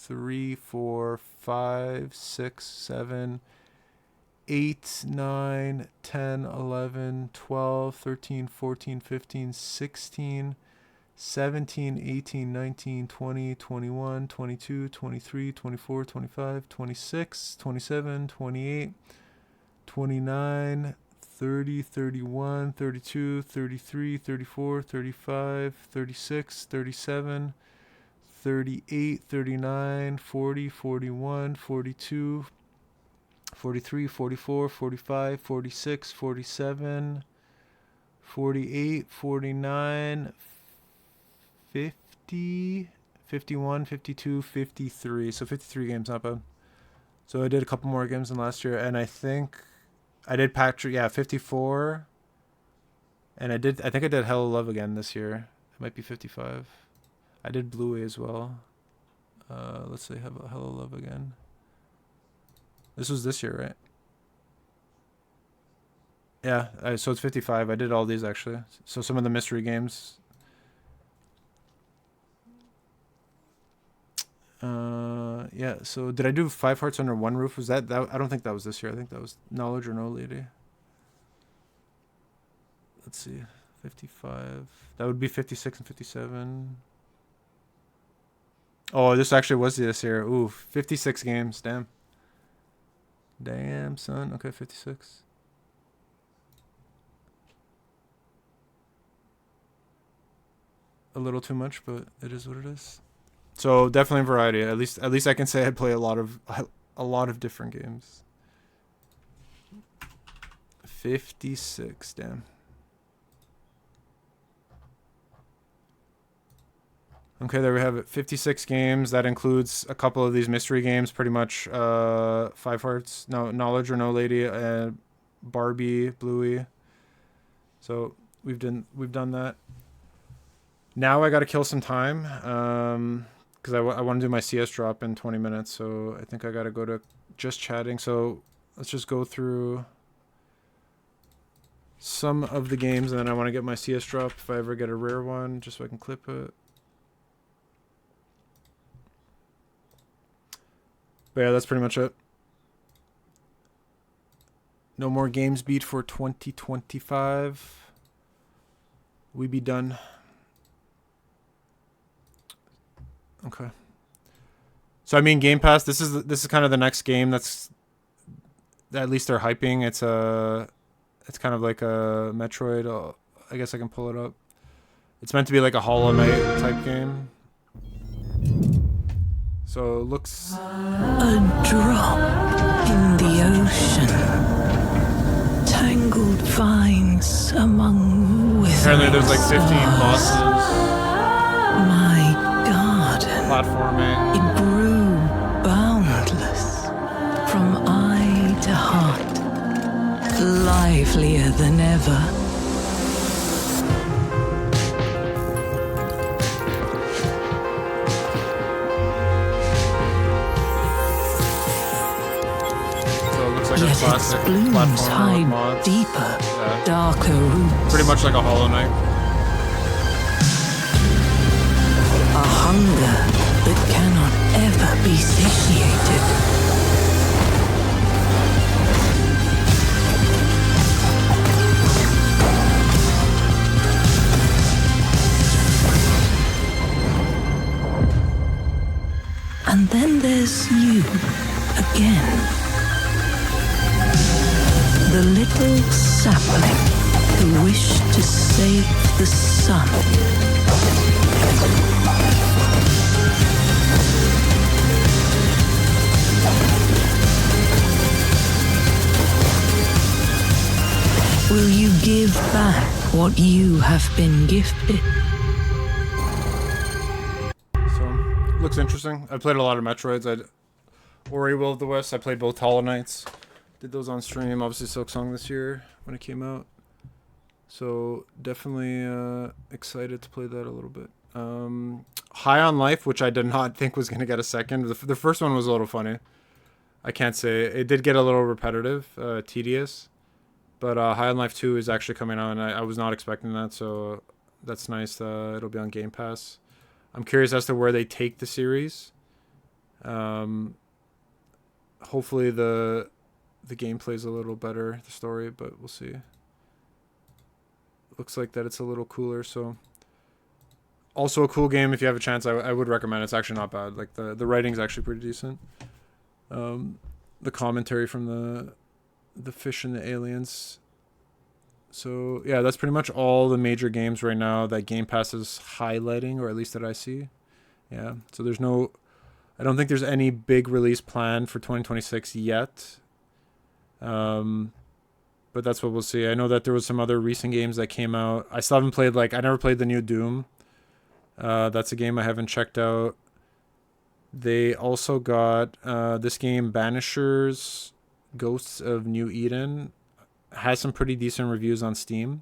3, 4, 5, 6, 7, 8, 9, 10, 11, 12, 13, 14, 15, 16, 17, 18, 19, 20, 21, 22, 23, 24, 25, 26, 27, 28, 29, 30, 31, 32, 33, 34, 35, 36, 37, 38, 39, 40, 41, 42, 43, 44, 45, 46, 47, 48, 49, 50, 51, 52, 53. So 53 games, not bad. So I did a couple more games than last year, and I think I did Patrick, yeah, 54. And I think I did Hello Love again this year. It might be 55. I did Bluey as well. Let's say Hello Love again. This was this year, right? Yeah, so it's 55. I did all these actually. So some of the mystery games. Yeah, so did I do 5 Hearts Under One Roof? Was that I don't think that was this year. I think that was Knowledge or No Lady. Let's see. 55. That would be 56 and 57. Oh, this actually was this year. Ooh, 56 games. Damn. Damn, son. Okay, 56. A little too much, but it is what it is. So definitely variety. At least I can say I play a lot of different games. 56, damn. Okay, there we have it. 56 games. That includes a couple of these mystery games, pretty much 5 Hearts, no Knowledge or No Lady, Barbie, Bluey. So we've done that. Now I got to kill some time because I want to do my CS drop in 20 minutes. So I think I got to go to just chatting. So let's just go through some of the games, and then I want to get my CS drop if I ever get a rare one, just so I can clip it. But yeah, that's pretty much it. No more games beat for 2025. We be done. Okay. So I mean, Game Pass. This is kind of the next game that's at least they're hyping. It's kind of like a Metroid. I guess I can pull it up. It's meant to be like a Hollow Knight type game. So it looks... A drop in the ocean. Tangled vines among withers. Apparently there's like 15 bosses. My garden. Platforming. It grew boundless. From eye to heart. Livelier than ever. Yet its blooms hide deeper, darker roots. Pretty much like a Hollow Knight. A hunger that cannot ever be satiated. And then there's you again. The little sapling who wished to save the sun. Will you give back what you have been gifted? So, looks interesting. I played a lot of Metroids. Ori Will of the West. I played both Hollow Knights. Did those on stream. Obviously Silksong this year when it came out. So definitely excited to play that a little bit. High on Life, which I did not think was going to get a second. The first one was a little funny. I can't say. It did get a little repetitive, tedious. But High on Life 2 is actually coming out, and I was not expecting that. So that's nice. It'll be on Game Pass. I'm curious as to where they take the series. Hopefully the gameplay is a little better, the story, but we'll see. Looks like that it's a little cooler, so also a cool game. If you have a chance, I would recommend. It's actually not bad. Like the writing's actually pretty decent. The commentary from the fish and the aliens. So yeah, that's pretty much all the major games right now that Game Pass is highlighting, or at least that I see. Yeah, so I don't think there's any big release plan for 2026 yet. But that's what we'll see. I know that there was some other recent games that came out. I still haven't played, I never played the new Doom. That's a game I haven't checked out. They also got this game, Banishers Ghosts of New Eden. Has some pretty decent reviews on Steam.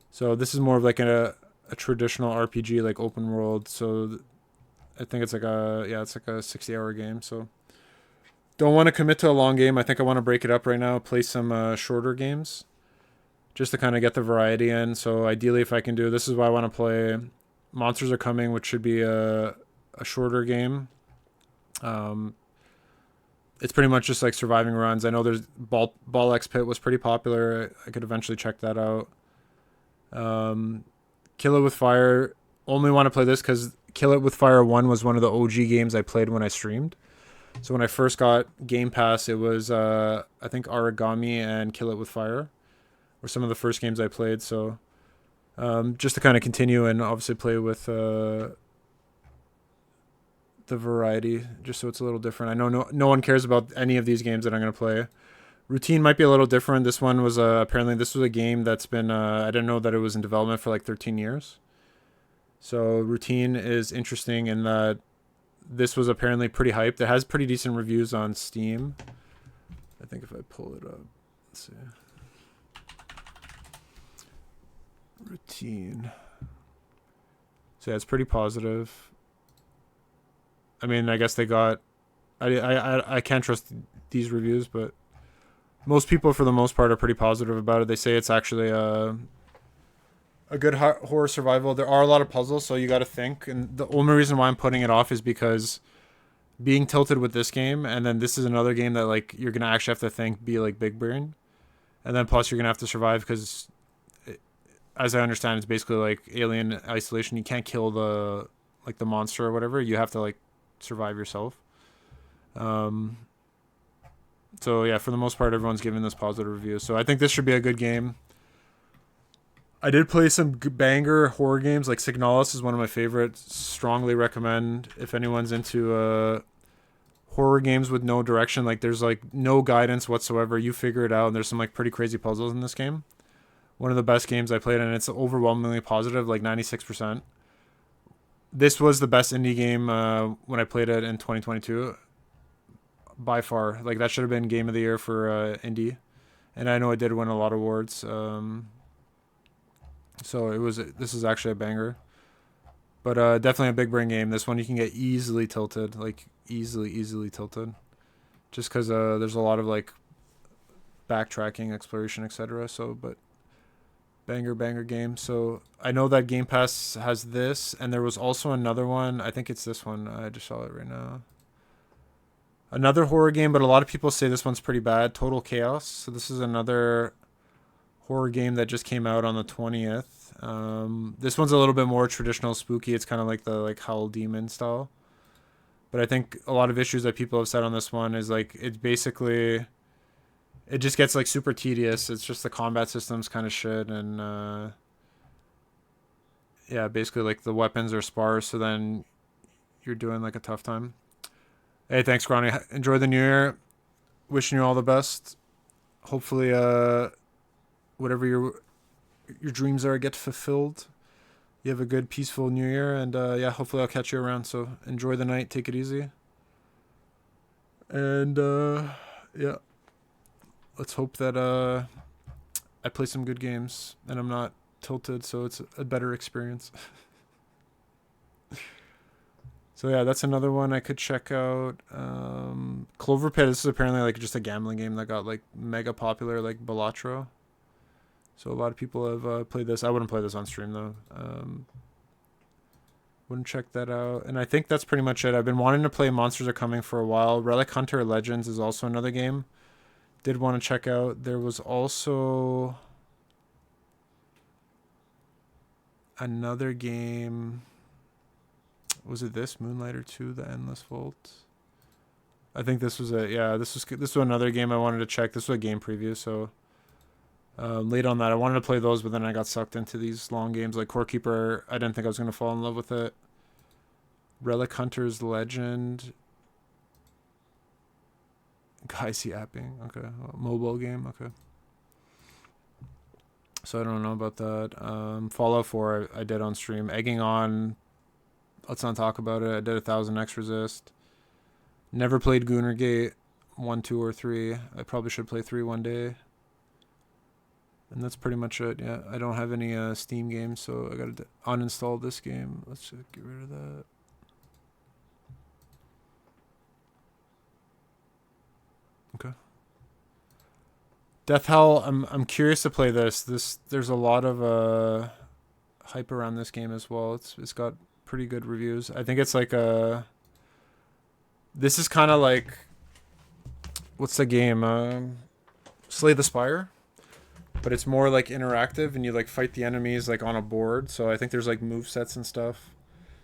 So this is more of like a traditional RPG, like open world. So I think it's like a 60-hour game. So don't want to commit to a long game. I think I want to break it up right now, play some shorter games just to kind of get the variety in. So ideally, if I can do, this is why I want to play Monsters Are Coming, which should be a shorter game. It's pretty much just like surviving runs. I know there's Ball X Pit was pretty popular. I could eventually check that out. Kill It With Fire. Only want to play this because Kill It With Fire 1 was one of the OG games I played when I streamed. So when I first got Game Pass, it was, I think, Origami and Kill It With Fire were some of the first games I played. So just to kind of continue and obviously play with the variety, just so it's a little different. I know no one cares about any of these games that I'm going to play. Routine might be a little different. This one was, apparently this was a game that's been, I didn't know that it was in development for like 13 years. So Routine is interesting in that this was apparently pretty hyped. It has pretty decent reviews on Steam. I think if I pull it up, let's see. Routine. So yeah, it's pretty positive. I mean, I guess they got... I can't trust these reviews, but most people, for the most part, are pretty positive about it. They say it's actually a good horror survival. There are a lot of puzzles, so you got to think. And the only reason why I'm putting it off is because being tilted with this game, and then this is another game that like you're gonna actually have to think, be like big brain, and then plus you're gonna have to survive because, as I understand, it's basically like Alien Isolation. You can't kill the monster or whatever. You have to like survive yourself. So yeah, for the most part, everyone's giving this positive review. So I think this should be a good game. I did play some banger horror games, like Signalis is one of my favorites. Strongly recommend if anyone's into horror games with no direction. Like there's like no guidance whatsoever. You figure it out, and there's some like pretty crazy puzzles in this game. One of the best games I played, and it's overwhelmingly positive, like 96%. This was the best indie game when I played it in 2022. By far. Like that should have been game of the year for indie. And I know it did win a lot of awards. So this is actually a banger. But definitely a big brain game. This one you can get easily tilted. Like easily tilted. Just because there's a lot of like backtracking, exploration, etc. So, but banger game. So I know that Game Pass has this, and there was also another one. I think it's this one. I just saw it right now. Another horror game, but a lot of people say this one's pretty bad. Total Chaos. So this is another horror game that just came out on the 20th. This one's a little bit more traditional spooky. It's kind of like the Howl Demon style. But I think a lot of issues that people have said on this one is like it just gets like super tedious. It's just the combat system's kind of shit, and yeah, basically like the weapons are sparse, so then you're doing like a tough time. Hey, thanks, Granny. Enjoy the new year. Wishing you all the best. Hopefully, whatever your dreams are get fulfilled. You have a good, peaceful new year, and yeah, hopefully I'll catch you around. So enjoy the night. Take it easy. And yeah, let's hope that I play some good games and I'm not tilted, so it's a better experience. So yeah, that's another one I could check out. Clover Pit, this is apparently like just a gambling game that got like mega popular, like Balatro. So a lot of people have played this. I wouldn't play this on stream though. Wouldn't check that out. And I think that's pretty much it. I've been wanting to play Monsters Are Coming for a while. Relic Hunter Legends is also another game. Did want to check out. There was also another game. Was it this? Moonlighter 2, The Endless Vault? I think this was a, yeah, this was another game I wanted to check. This was a game preview, so late on that. I wanted to play those, but then I got sucked into these long games like Core Keeper. I didn't think I was going to fall in love with it. Relic Hunter's Legend. Geisy apping. Okay. Mobile game. Okay. So I don't know about that. Fallout 4 I did on stream. Egging On. Let's not talk about it. I did 1000 X Resist. Never played Gooner Gate 1, 2, or 3. I probably should play 3 one day. And that's pretty much it. Yeah, I don't have any Steam games, so I gotta uninstall this game. Let's just get rid of that. Okay. Death Howl. I'm curious to play this. There's a lot of hype around this game as well. It's got pretty good reviews. I think it's like a. This is kind of like, what's the game? Slay the Spire, but it's more like interactive, and you like fight the enemies like on a board. So I think there's like move sets and stuff.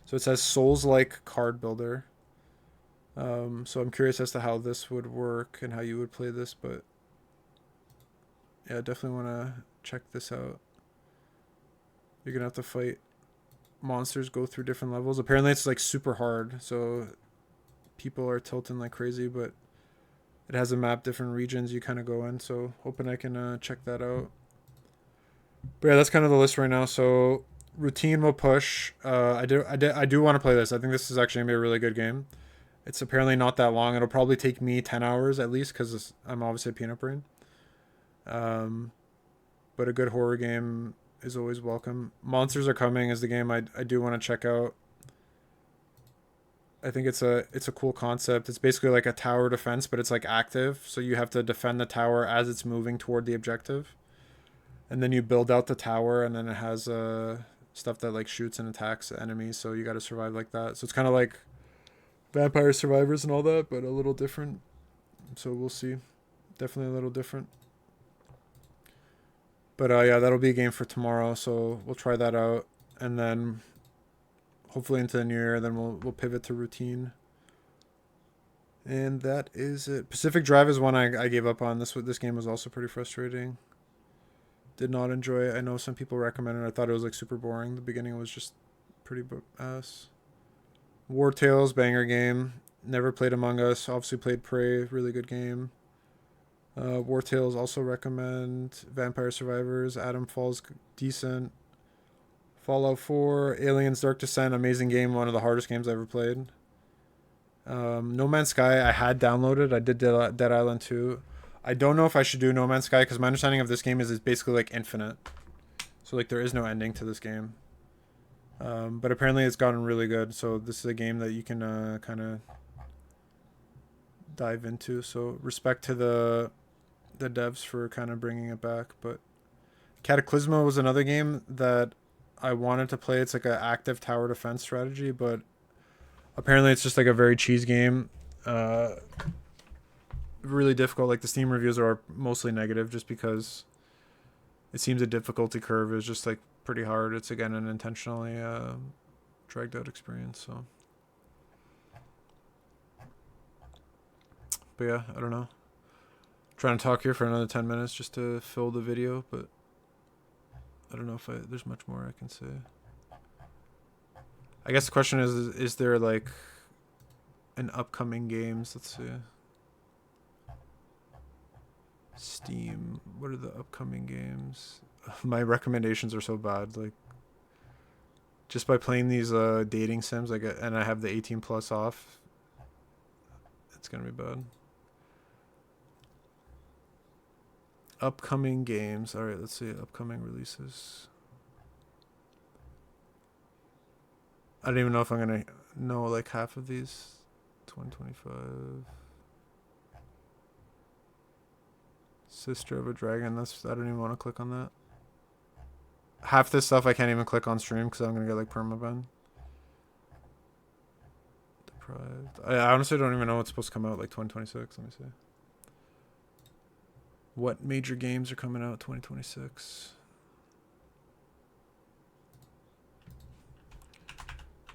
So it says Souls-like card builder. So I'm curious as to how this would work and how you would play this, but yeah, definitely want to check this out. You're gonna have to fight monsters, go through different levels. Apparently it's like super hard, so people are tilting like crazy, but it has a map, different regions you kind of go in, so hoping I can check that out. But yeah, that's kind of the list right now. So routine will push. I do want to play this. I think this is actually gonna be a really good game. It's apparently not that long. It'll probably take me 10 hours at least, because I'm obviously a peanut brain. But a good horror game is always welcome. Monsters Are Coming is the game I do want to check out. I think it's a cool concept. It's basically like a tower defense, but it's like active. So you have to defend the tower as it's moving toward the objective. And then you build out the tower, and then it has stuff that like shoots and attacks enemies. So you got to survive like that. So it's kind of like Vampire Survivors and all that, but a little different. So we'll see. Definitely a little different. But yeah, that'll be a game for tomorrow. So we'll try that out, and then hopefully into the new year, then we'll pivot to routine. And that is it. Pacific Drive is one I gave up on. This game was also pretty frustrating. Did not enjoy it. I know some people recommended it. I thought it was like super boring. The beginning was just pretty ass. War Tales, banger game. Never played Among Us. Obviously played Prey, really good game. War Tales also recommend. Vampire Survivors, Adam Falls, decent. Fallout 4, Aliens Dark Descent, amazing game, one of the hardest games I ever played. No Man's Sky, I had downloaded. I did Dead Island 2. I don't know if I should do No Man's Sky, because my understanding of this game is it's basically like infinite. So like there is no ending to this game. But apparently it's gotten really good, so this is a game that you can kind of dive into. So respect to the devs for kind of bringing it back. But Cataclysma was another game that I wanted to play. It's like an active tower defense strategy, but apparently it's just like a very cheese game. Really difficult. Like the Steam reviews are mostly negative, just because it seems the difficulty curve is just like pretty hard. It's again an intentionally dragged out experience. So, but yeah, I don't know. Trying to talk here for another 10 minutes just to fill the video, but I don't know if there's much more I can say. I guess the question is there like an upcoming games? Let's see. Steam. What are the upcoming games? My recommendations are so bad. Like, just by playing these dating sims, and I have the 18 plus off, it's gonna be bad. Upcoming games. All right, let's see. Upcoming releases. I don't even know if I'm gonna know like half of these. 2025. Sister of a Dragon. I don't even want to click on that. Half this stuff I can't even click on stream because I'm gonna get like permaban. deprived. I honestly don't even know what's supposed to come out like 2026. Let me see. What major games are coming out 2026?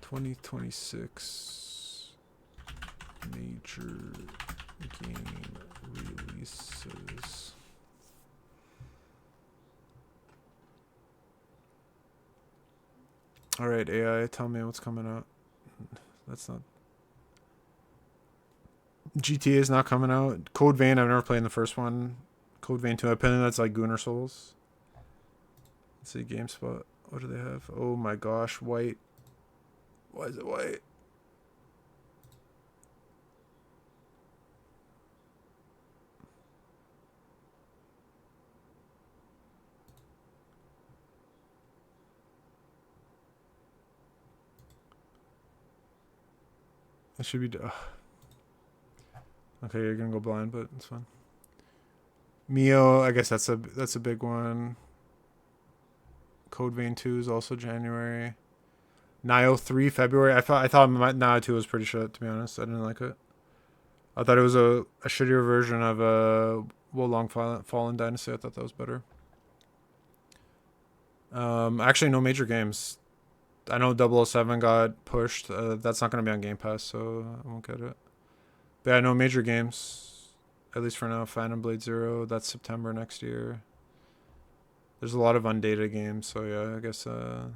2026 major game releases. All right, AI, tell me what's coming out. That's not. GTA is not coming out. Code Vein, I've never played in the first one. Code Vein 2, I think that's like Gunnar Souls. Let's see, GameSpot. What do they have? Oh my gosh, white. Why is it white? It should be. Okay, you're gonna go blind, but it's fine. Mio, I guess that's a big one. Code Vein 2 is also January. Nio 3 February. I thought Nio 2 was pretty shit, to be honest. I didn't like it. I thought it was a shittier version of Wolong Fallen Dynasty. I thought that was better. Actually, no major games. I know 007 got pushed. That's not going to be on Game Pass, so I won't get it. But yeah, no major games. At least for now. Phantom Blade Zero. That's September next year. There's a lot of undated games, so yeah, I guess... yeah,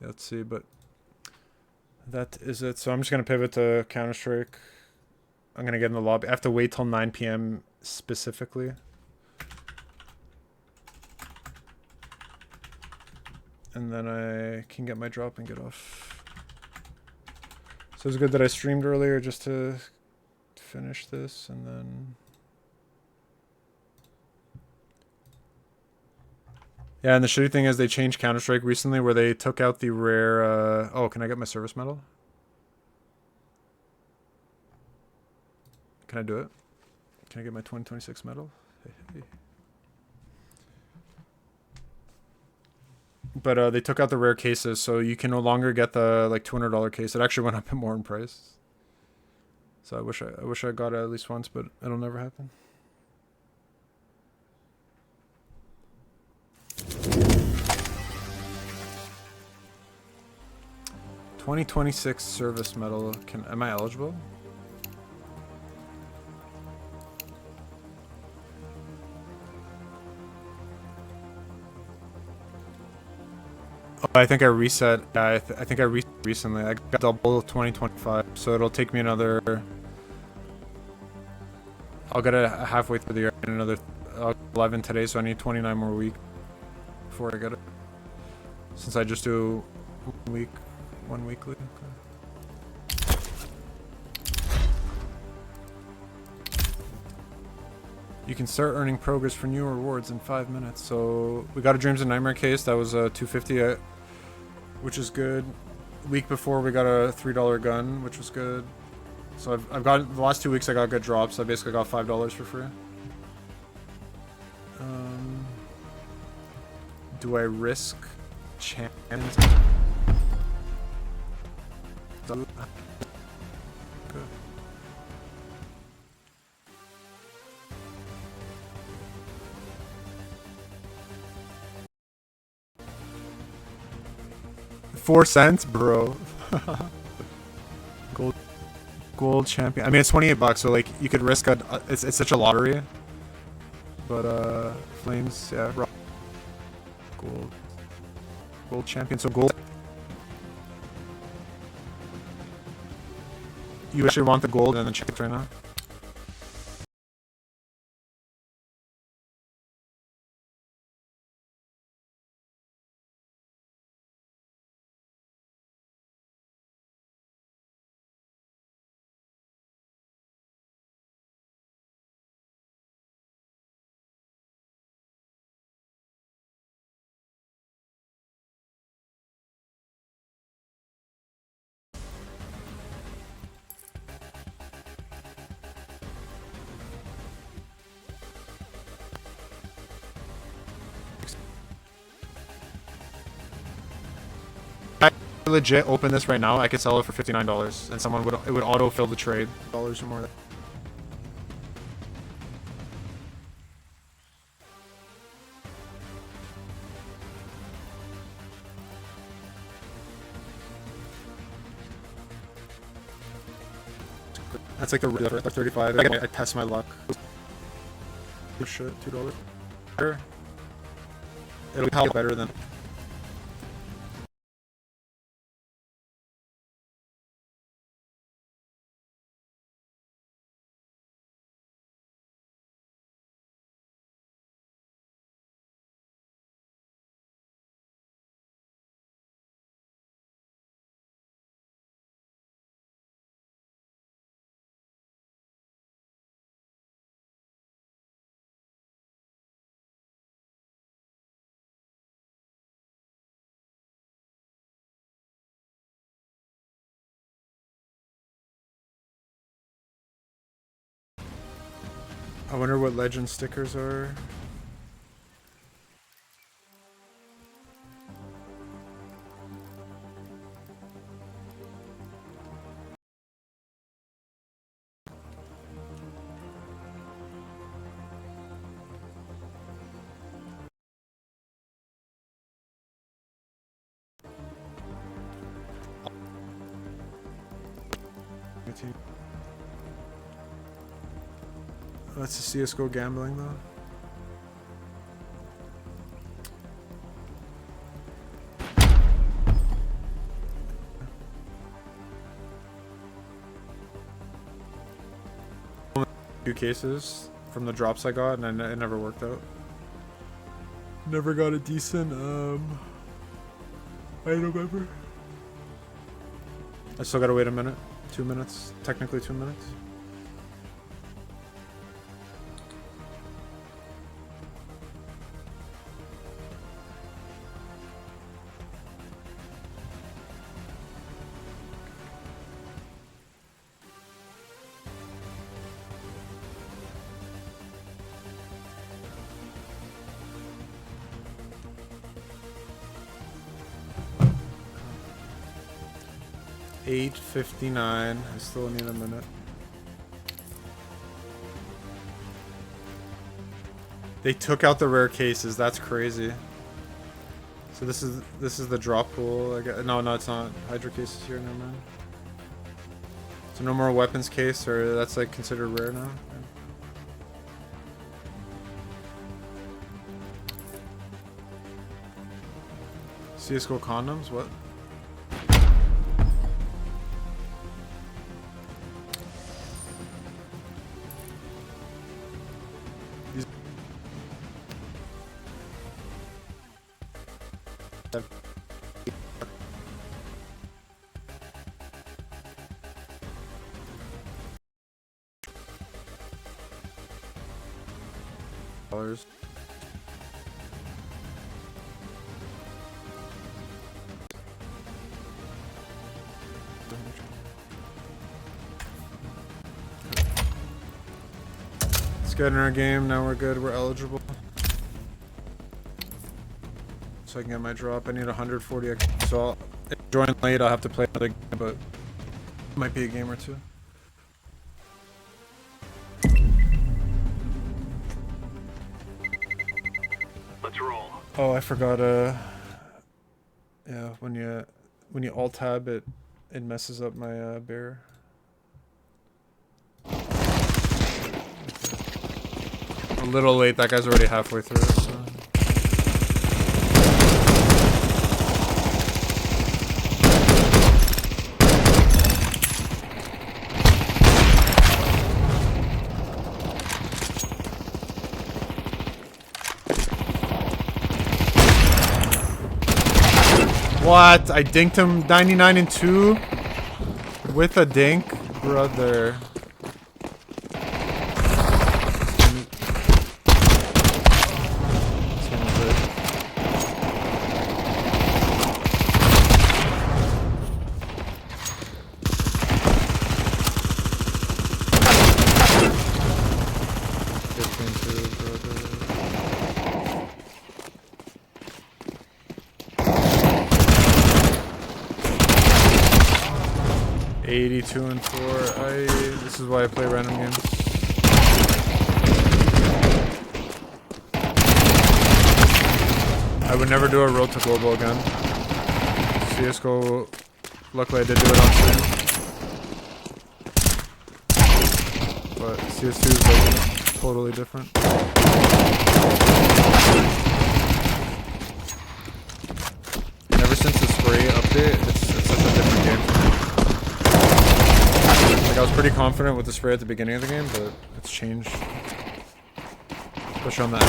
let's see, but... That is it. So I'm just going to pivot to Counter-Strike. I'm going to get in the lobby. I have to wait till 9 p.m. specifically. And then I can get my drop and get off. So it's good that I streamed earlier just to finish this, and then... Yeah, and the shitty thing is they changed Counter-Strike recently where they took out the rare... Oh, can I get my service medal? Can I do it? Can I get my 2026 medal? Hey. But they took out the rare cases, so you can no longer get the like $200 case. It actually went up more in price. So I wish I got it at least once, but it'll never happen. $2026 service medal. Am I eligible? Oh, I think I reset. Yeah, I think I reset recently. I got double 2025, so it'll take me another... I'll get it halfway through the year and another 11 today, so I need 29 more weeks before I get it. Since I just do one weekly. Okay. You can start earning progress for new rewards in 5 minutes. So we got a Dreams and Nightmare case. That was $250, which is good. Week before we got a $3 gun, which was good. So I've got the last 2 weeks I got good drops. I basically got $5 for free. Do I risk champions? Okay. $0.04, bro. Gold champion. I mean, it's $28, so like you could risk it's such a lottery. But flames, yeah. Gold champion. So gold. You actually want the gold and the check right now? legit open this right now, I could sell it for $59, and someone would auto-fill the trade. Dollars or more. That's like the 35. I test my luck. Oh shit, $2. Sure. It'll be probably better than. I wonder what legend stickers are. That's the CSGO gambling though. Few cases from the drops I got, and it never worked out. Never got a decent item ever. I still gotta wait a minute, 2 minutes, technically 2 minutes. $8.59. I still need a minute. They took out the rare cases. That's crazy. So this is the drop pool. I guess. No, it's not. Hydra cases here. No man. So no more weapons case, or that's like considered rare now. CSGO condoms. What? $. Let's get in our game. Now we're good. We're eligible. So I can get my drop. I need 140 extra. So if I join late, I'll have to play another game, but it might be a game or two. Let's roll. Oh, I forgot. Yeah, when you alt tab, it messes up my bear. A little late. That guy's already halfway through. So. What? I dinked him 99 and 2 with a dink, brother. 82 and 4. This is why I play random games. I would never do a road to global again. CSGO, luckily I did do it on stream. But CS2 is like totally different. And ever since the spray update, it's such a different game for me. Like I was pretty confident with the spray at the beginning of the game, but it's changed. Especially on that.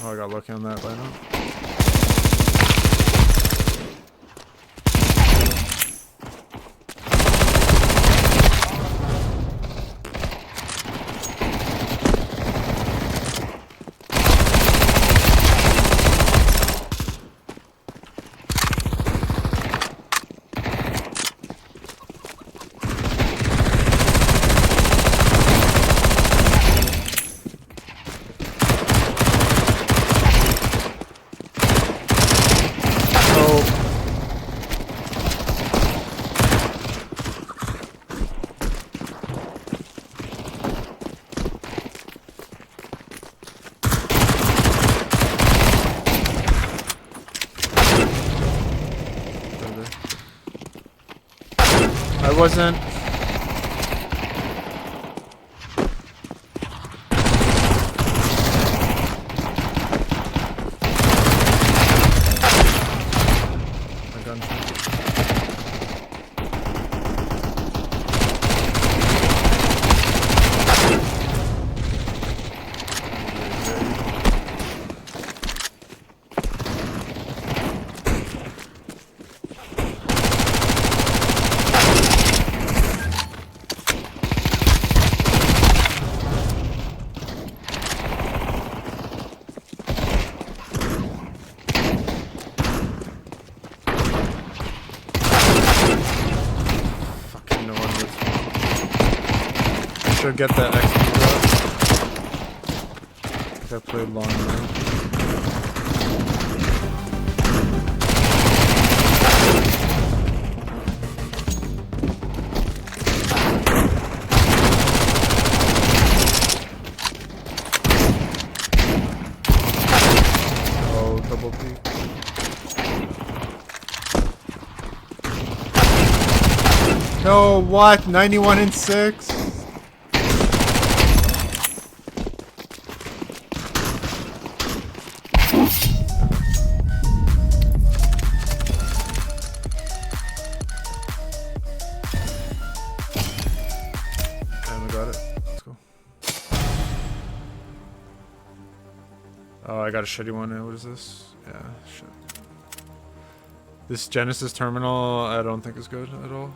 Oh, I got lucky on that by now. I wasn't. My gun. Should get that XP drop. I think I played long enough. Oh, double peek. No, what? 91 and 6? Oh, I got a shitty one. What is this? Yeah, shit. This Genesis terminal, I don't think is good at all.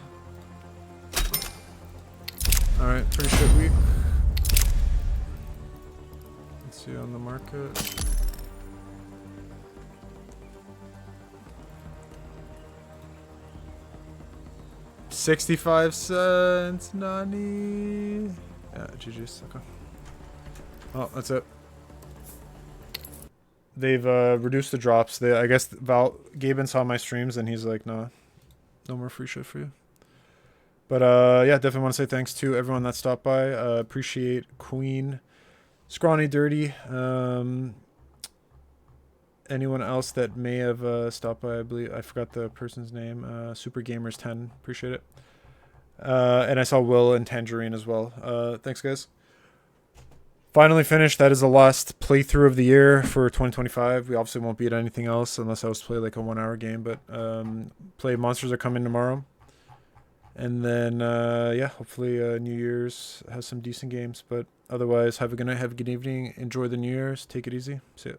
Alright, pretty shit week. Let's see on the market. $0.65, Nani. Yeah, GG's. Okay. Oh, that's it. They've reduced the drops. I guess Gaben saw my streams and he's like, nah, no more free shit for you. But yeah, definitely want to say thanks to everyone that stopped by. Appreciate Queen, Scrawny Dirty, anyone else that may have stopped by. I believe I forgot the person's name. Super Gamers 10. Appreciate it. And I saw Will and Tangerine as well. Thanks, guys. Finally finished. That is the last playthrough of the year for 2025. We obviously won't beat anything else unless I was to play like a 1 hour game. But play Monsters Are Coming tomorrow. And then, yeah, hopefully New Year's has some decent games. But otherwise, have a good night, have a good evening. Enjoy the New Year's. Take it easy. See ya.